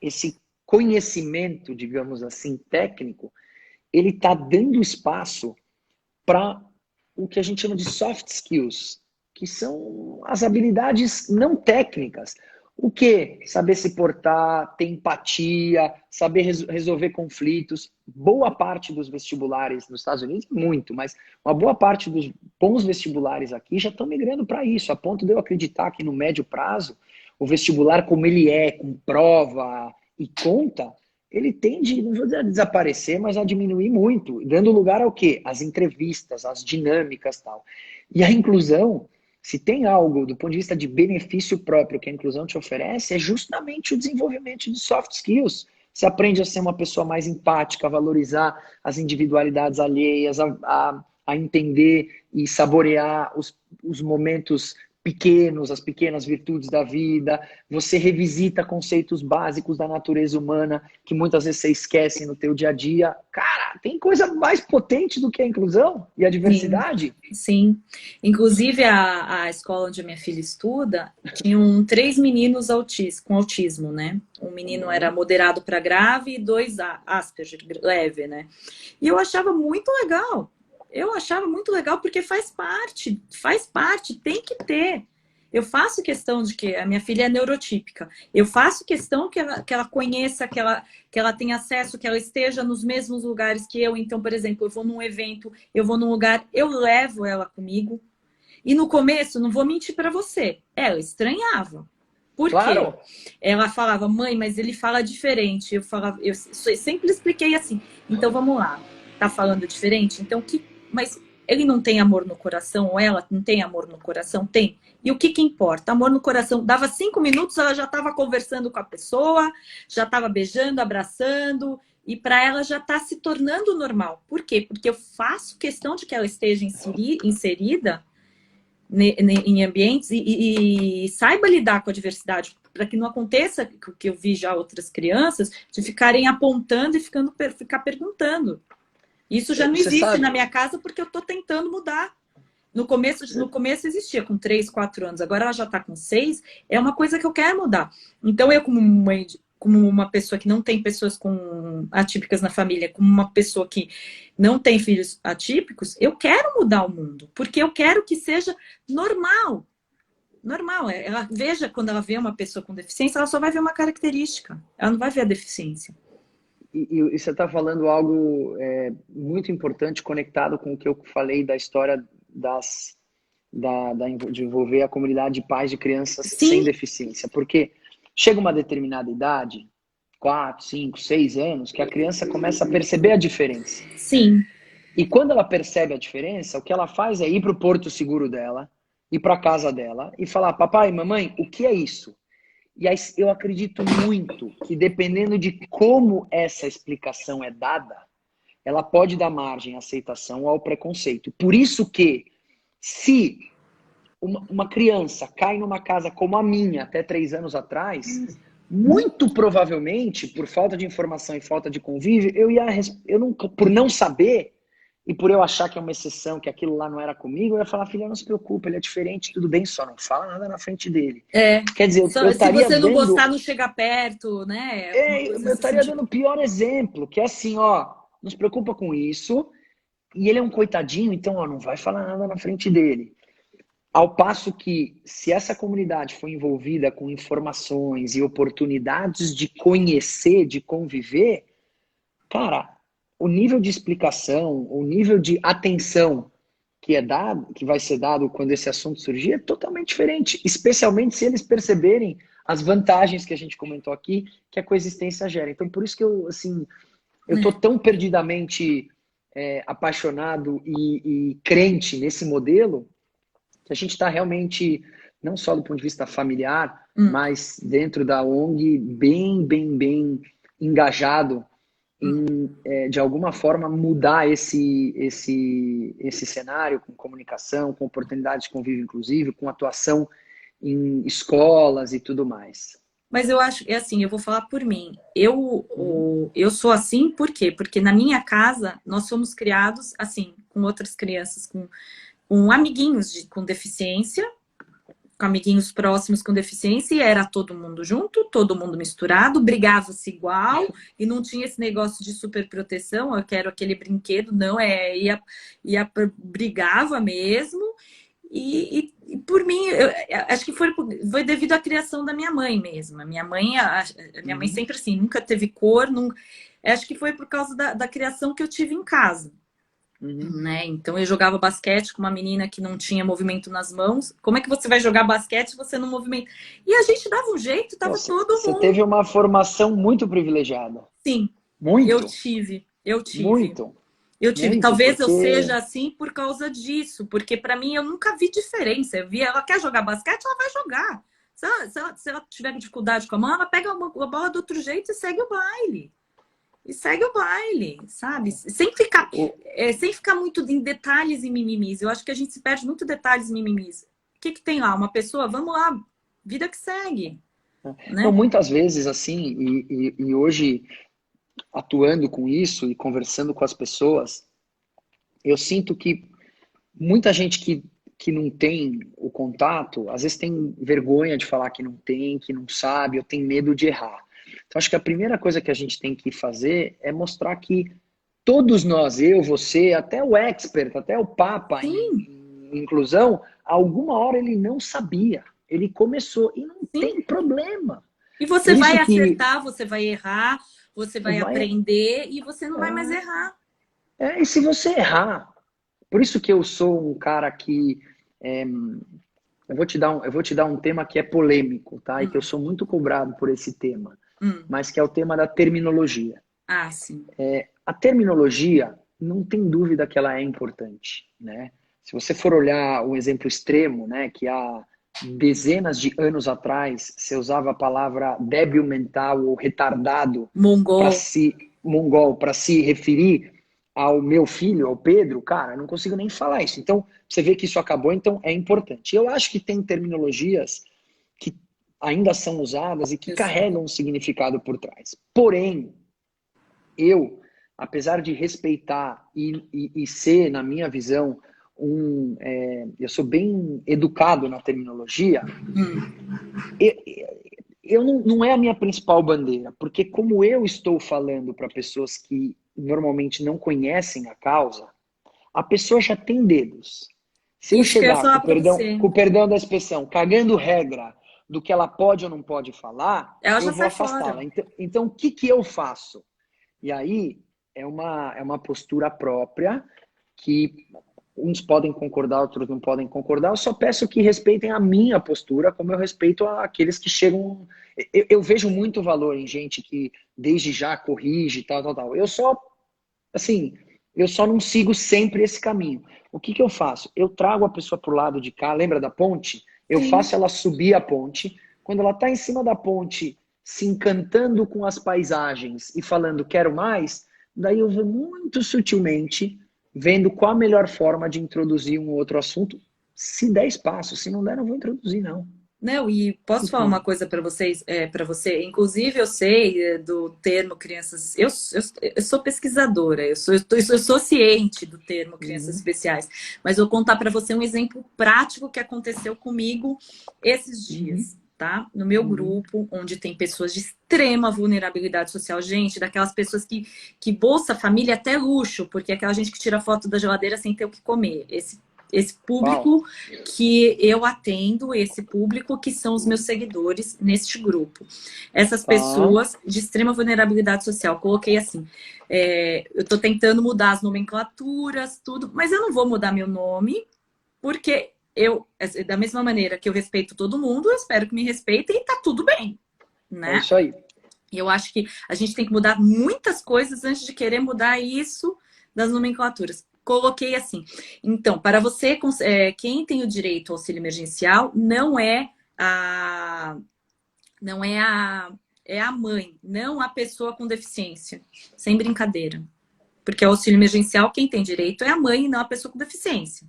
esse conhecimento, digamos assim, técnico, ele está dando espaço para o que a gente chama de soft skills, que são as habilidades não técnicas. O que? Saber se portar, ter empatia, saber resolver conflitos. Boa parte dos vestibulares nos Estados Unidos, muito, mas uma boa parte dos bons vestibulares aqui já estão migrando para isso, a ponto de eu acreditar que no médio prazo, o vestibular como ele é, com prova e conta, ele tende, não vou dizer a desaparecer, mas a diminuir muito, dando lugar ao quê? As entrevistas, as dinâmicas e tal. E a inclusão, se tem algo do ponto de vista de benefício próprio que a inclusão te oferece, é justamente o desenvolvimento de soft skills. Você aprende a ser uma pessoa mais empática, a valorizar as individualidades alheias, a entender e saborear os momentos pequenos, as pequenas virtudes da vida, você revisita conceitos básicos da natureza humana que muitas vezes você esquece no teu dia a dia. Cara, tem coisa mais potente do que a inclusão e a diversidade? Sim. Inclusive, a escola onde a minha filha estuda, tinham 3 meninos com autismo, né? Um menino era moderado para grave e 2 Asperger, leve, né? E eu achava muito legal. Eu achava muito legal porque faz parte, tem que ter. Eu faço questão de que a minha filha é neurotípica. Eu faço questão que ela conheça, que ela tenha acesso, que ela esteja nos mesmos lugares que eu. Então, por exemplo, eu vou num evento, eu vou num lugar, eu levo ela comigo. E no começo, não vou mentir para você, ela estranhava. Por quê? Claro. Ela falava, mãe, mas ele fala diferente. Eu sempre expliquei assim. Então, vamos lá. Tá falando diferente? Então, mas ele não tem amor no coração, ou ela não tem amor no coração? Tem. E o que que importa? Amor no coração. Dava 5 minutos, ela já estava conversando com a pessoa, já estava beijando, abraçando, e para ela já está se tornando normal. Por quê? Porque eu faço questão de que ela esteja inserida em ambientes e saiba lidar com a diversidade, para que não aconteça o que eu vi já outras crianças, de ficarem apontando e ficar perguntando. Isso já não existe na minha casa, porque eu estou tentando mudar. No começo existia com 3, 4 anos, agora ela já está com 6, é uma coisa que eu quero mudar. Então eu, como mãe, como uma pessoa que não tem pessoas atípicas na família, como uma pessoa que não tem filhos atípicos, eu quero mudar o mundo, porque eu quero que seja normal. Normal. Ela veja, quando ela vê uma pessoa com deficiência, ela só vai ver uma característica, ela não vai ver a deficiência. E você está falando algo muito importante, conectado com o que eu falei da história de envolver a comunidade de pais de crianças sem deficiência. Porque chega uma determinada idade, 4, 5, 6 anos, que a criança começa a perceber a diferença. Sim. E quando ela percebe a diferença, o que ela faz é ir para o porto seguro dela, ir para a casa dela e falar: papai, mamãe, o que é isso? E aí eu acredito muito que, dependendo de como essa explicação é dada, ela pode dar margem à aceitação ou ao preconceito. Por isso que, se uma criança cai numa casa como a minha, até 3 anos atrás, muito provavelmente, por falta de informação e falta de convívio, por não saber, e por eu achar que é uma exceção, que aquilo lá não era comigo, eu ia falar: filha, não se preocupa, ele é diferente, tudo bem, só não fala nada na frente dele. Quer dizer, eu estaria se você não gostar, não chega perto, né? Eu estaria dando o pior exemplo, que é assim, ó, não se preocupa com isso, e ele é um coitadinho, então, ó, não vai falar nada na frente dele. Ao passo que, se essa comunidade for envolvida com informações e oportunidades de conhecer, de conviver, cara, o nível de explicação, o nível de atenção que vai ser dado quando esse assunto surgir é totalmente diferente, especialmente se eles perceberem as vantagens que a gente comentou aqui, que a coexistência gera. Então, por isso que eu tô tão perdidamente apaixonado e crente nesse modelo, que a gente está realmente, não só do ponto de vista familiar, mas dentro da ONG, bem engajado em, de alguma forma, mudar esse cenário com comunicação, com oportunidades de convívio inclusivo, com atuação em escolas e tudo mais. Mas eu acho, assim, eu vou falar por mim. Eu sou assim, por quê? Porque na minha casa, nós somos criados, assim, com outras crianças, com amiguinhos com deficiência, com amiguinhos próximos com deficiência, e era todo mundo junto, todo mundo misturado, brigava-se igual, e não tinha esse negócio de super proteção, eu quero aquele brinquedo, não, brigava mesmo, e por mim, acho que foi devido à criação da minha mãe mesmo. A minha mãe sempre assim, nunca teve cor, acho que foi por causa da criação que eu tive em casa. Né? Então eu jogava basquete com uma menina que não tinha movimento nas mãos. Como é que você vai jogar basquete se você não movimenta? E a gente dava um jeito, tava todo mundo. Você teve uma formação muito privilegiada. Sim. Muito. Eu tive. Muito. Talvez eu seja assim por causa disso, porque para mim eu nunca vi diferença. Eu vi, ela quer jogar basquete, ela vai jogar. Se ela tiver dificuldade com a mão, ela pega a bola do outro jeito e segue o baile. Sabe? Sem ficar muito em detalhes e mimimis. Eu acho que a gente se perde muito detalhes e mimimis. O que tem lá? Uma pessoa? Vamos lá, vida que segue. Né? Então, muitas vezes, assim, e hoje, atuando com isso e conversando com as pessoas, eu sinto que muita gente que não tem o contato, às vezes tem vergonha de falar que não tem, que não sabe, ou tem medo de errar. Então, acho que a primeira coisa que a gente tem que fazer é mostrar que todos nós, eu, você, até o expert, até o Papa em inclusão, alguma hora ele não sabia. Ele começou e não tem problema. E você vai acertar, você vai errar, você vai aprender e você não vai mais errar. E se você errar... Por isso que eu sou um cara que... eu vou te dar um tema que é polêmico, tá? E que eu sou muito cobrado por esse tema. Mas que é o tema da terminologia. Sim. A terminologia, não tem dúvida que ela é importante, né? Se você for olhar um exemplo extremo, né, que há dezenas de anos atrás você usava a palavra débil mental ou retardado para Mongol. se mongol para se referir ao meu filho, ao Pedro, cara, eu não consigo nem falar isso. Então, você vê que isso acabou, então é importante. Eu acho que tem terminologias que ainda são usadas e que Eu sei. carregam um significado por trás. Porém, eu, apesar de respeitar e ser, na minha visão, eu sou bem educado na terminologia, eu, eu não é a minha principal bandeira, porque como eu estou falando para pessoas que normalmente não conhecem a causa, a pessoa já tem dedos. Se eu Isso que eu ia chegar, falar pra você. com o perdão da expressão, cagando regra do que ela pode ou não pode falar, Ela eu já vou sai fora. afastá-la. Então, o que eu faço? E aí é uma postura própria que uns podem concordar, outros não podem concordar. Eu só peço que respeitem a minha postura, como eu respeito aqueles que chegam. Eu vejo muito valor em gente que desde já corrige, tal, tal, tal. Assim, eu só não sigo sempre esse caminho. O que eu faço? Eu trago a pessoa para o lado de cá, lembra da ponte? Eu Sim. faço ela subir a ponte. Quando ela está em cima da ponte, se encantando com as paisagens e falando quero mais, daí eu vou muito sutilmente vendo qual a melhor forma de introduzir um outro assunto. Se der espaço, se não der, não vou introduzir, não. Não, e posso falar uma Enfim. coisa para vocês, para você? Inclusive, eu sei do termo crianças. Eu sou pesquisadora, eu sou ciente do termo crianças Uhum, especiais, mas eu vou contar para você um exemplo prático que aconteceu comigo esses uhum, dias, tá? No meu uhum, grupo, onde tem pessoas de extrema vulnerabilidade social, gente, daquelas pessoas que Bolsa Família é até luxo, porque é aquela gente que tira foto da geladeira sem ter o que comer. Esse uau, público que eu atendo, esse público que são os meus seguidores neste grupo. Essas tá, pessoas de extrema vulnerabilidade social, coloquei assim, eu estou tentando mudar as nomenclaturas, tudo, mas eu não vou mudar meu nome, porque da mesma maneira que eu respeito todo mundo, eu espero que me respeitem e tá tudo bem, é né? isso aí. E eu acho que a gente tem que mudar muitas coisas antes de querer mudar isso das nomenclaturas. Coloquei assim. Então, para você, quem tem o direito ao auxílio emergencial a, não é a, é a mãe, não a pessoa com deficiência. Sem brincadeira. Porque o auxílio emergencial, quem tem direito é a mãe e não a pessoa com deficiência.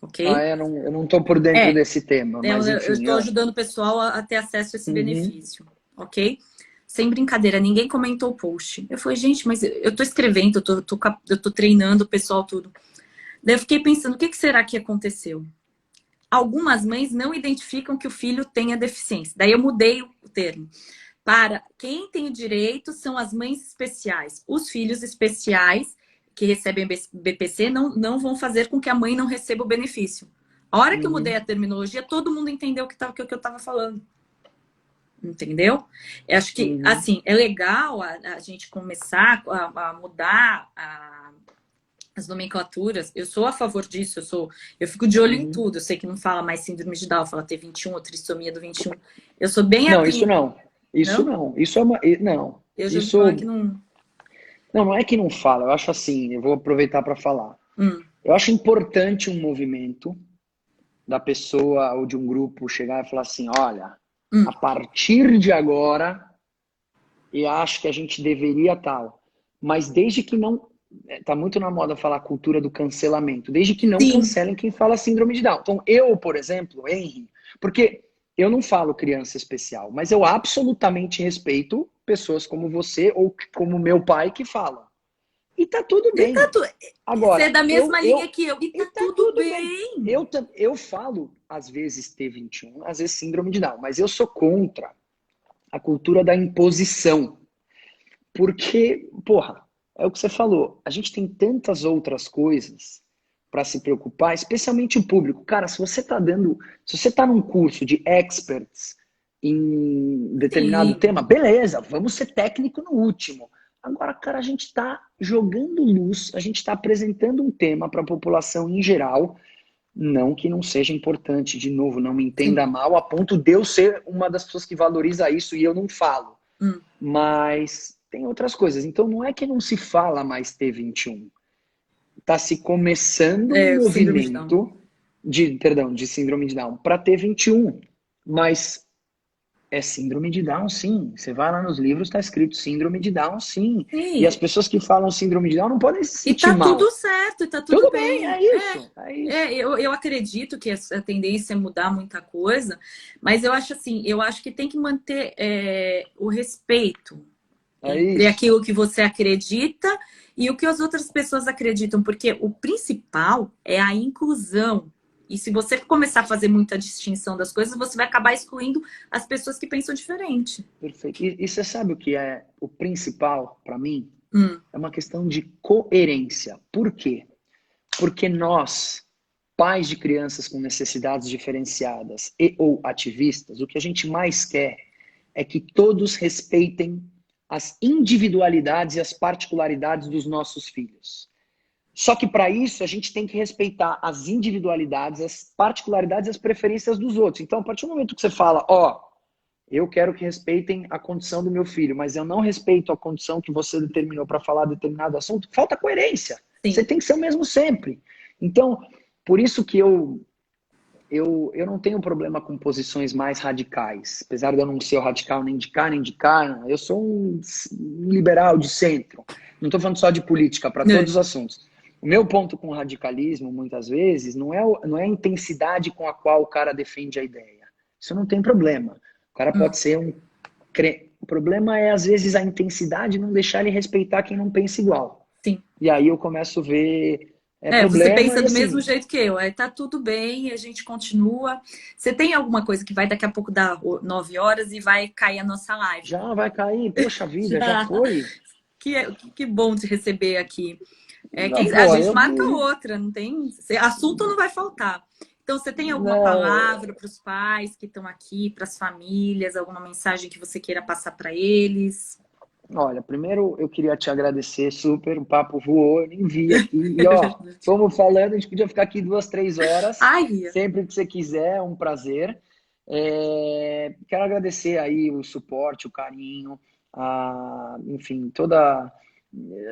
Ah, Ok? eu não tô por dentro É, desse tema, mas eu enfim. estou ajudando o pessoal a ter acesso a esse Uhum. benefício. Ok? Sem brincadeira, ninguém comentou o post. Eu falei, gente, mas eu tô escrevendo, eu tô treinando o pessoal, tudo. Daí eu fiquei pensando, o que será que aconteceu? Algumas mães não identificam que o filho tenha deficiência. Daí eu mudei o termo. Para quem tem o direito são as mães especiais. Os filhos especiais que recebem BPC não vão fazer com que a mãe não receba o benefício. A hora que eu mudei Uhum. a terminologia, todo mundo entendeu que eu estava falando. Entendeu? Eu acho que, Uhum. assim, é legal a gente começar a mudar as nomenclaturas. Eu sou a favor disso, eu fico de olho em Uhum. tudo. Eu sei que não fala mais síndrome de Down, fala T21 ou trissomia do 21. Eu sou bem Não, isso atenta, não. Isso não? não. Isso é não. Eu já ouvi falar que Isso não. não é que não fala. Eu acho assim. Eu vou aproveitar para falar. Hum, Eu acho importante um movimento da pessoa ou de um grupo chegar e falar assim, olha, hum. a partir de agora, eu acho que a gente deveria tal. Mas desde que não. Tá muito na moda falar a cultura do cancelamento. Desde que não Sim, cancelem quem fala síndrome de Down. Então, eu, por exemplo, Henry, porque eu não falo criança especial, mas eu absolutamente respeito pessoas como você ou como meu pai que falam. E tá tudo e tá bem. tudo. Você é Agora, da mesma linha que eu, e e tá tá tudo tudo bem. bem. Eu falo, às vezes, T21, às vezes síndrome de Down, mas eu sou contra a cultura da imposição. Porque, porra, é o que você falou, a gente tem tantas outras coisas para se preocupar, especialmente o público. Cara, se você tá num curso de experts em determinado Sim. tema, beleza, vamos ser técnico no último. Agora, cara, a gente está jogando luz, a gente está apresentando um tema para a população em geral, não que não seja importante, de novo, não me entenda Sim. mal, a ponto de eu ser uma das pessoas que valoriza isso e eu não falo. Hum. Mas tem outras coisas. Então não é que não se fala mais T21. está se começando um síndrome de Down. movimento de síndrome de Down para ter 21, mas é síndrome de Down, sim. Você vai lá nos livros, está escrito síndrome de Down, sim. Sim. E as pessoas que falam síndrome de Down não podem se sentir E tá mal. tudo certo, e tá tudo bem. É isso. Eu acredito que a tendência é mudar muita coisa, mas eu acho assim, eu acho que tem que manter o respeito entre aquilo que você acredita e o que as outras pessoas acreditam, porque o principal é a inclusão. E se você começar a fazer muita distinção das coisas, você vai acabar excluindo as pessoas que pensam diferente. Perfeito. E você sabe o que é o principal para mim? É uma questão de coerência. Por quê? Porque nós, pais de crianças com necessidades diferenciadas e ou ativistas, o que a gente mais quer é que todos respeitem as individualidades e as particularidades dos nossos filhos. Só que para isso a gente tem que respeitar as individualidades, as particularidades e as preferências dos outros. Então, a partir do momento que você fala, eu quero que respeitem a condição do meu filho, mas eu não respeito a condição que você determinou para falar determinado assunto, falta coerência. Sim. Você tem que ser o mesmo sempre. Então, por isso que eu não tenho problema com posições mais radicais. Apesar de eu não ser o radical nem de cá, nem de cá, eu sou um liberal de centro. Não estou falando só de política, para todos os assuntos. O meu ponto com o radicalismo, muitas vezes, não é a intensidade com a qual o cara defende a ideia. Isso não tem problema. O cara pode ser um... O problema é, às vezes, a intensidade não deixar ele respeitar quem não pensa igual. Sim. E aí eu começo a ver... você pensa do mesmo jeito que eu. Tá tudo bem, a gente continua. Você tem alguma coisa que vai daqui a pouco dar 9 horas e vai cair a nossa live? Já vai cair, poxa vida, já foi. Que bom te receber aqui. A gente marca outra, não tem... Assunto não vai faltar. Então, você tem alguma palavra para os pais que estão aqui, para as famílias, alguma mensagem que você queira passar para eles? Olha, primeiro eu queria te agradecer super, o papo voou, eu nem vi aqui. E fomos falando, a gente podia ficar aqui 2, 3 horas. Sempre que você quiser, é um prazer. Quero agradecer aí o suporte, o carinho, enfim,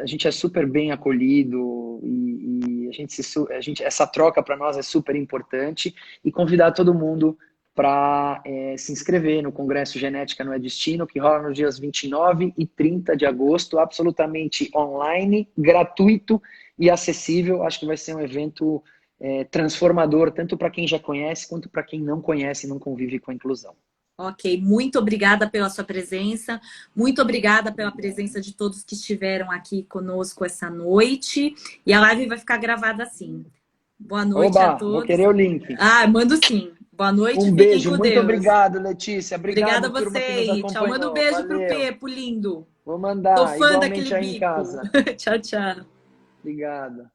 a gente é super bem acolhido e essa troca para nós é super importante, e convidar todo mundo para se inscrever no Congresso Genética Não é Destino, que rola nos dias 29 e 30 de agosto, absolutamente online, gratuito e acessível. Acho que vai ser um evento transformador, tanto para quem já conhece, quanto para quem não conhece e não convive com a inclusão. Ok, muito obrigada pela sua presença, muito obrigada pela presença de todos que estiveram aqui conosco essa noite, e a live vai ficar gravada assim. Boa noite a todos. Vou querer o link. Mando sim. Boa noite, um beijo, muito obrigado, Letícia. Obrigada a você. Tchau, manda um beijo pro Pepo, lindo. Vou mandar. Tô fã igualmente daquele aí bico. em casa. Tchau, tchau. Obrigado.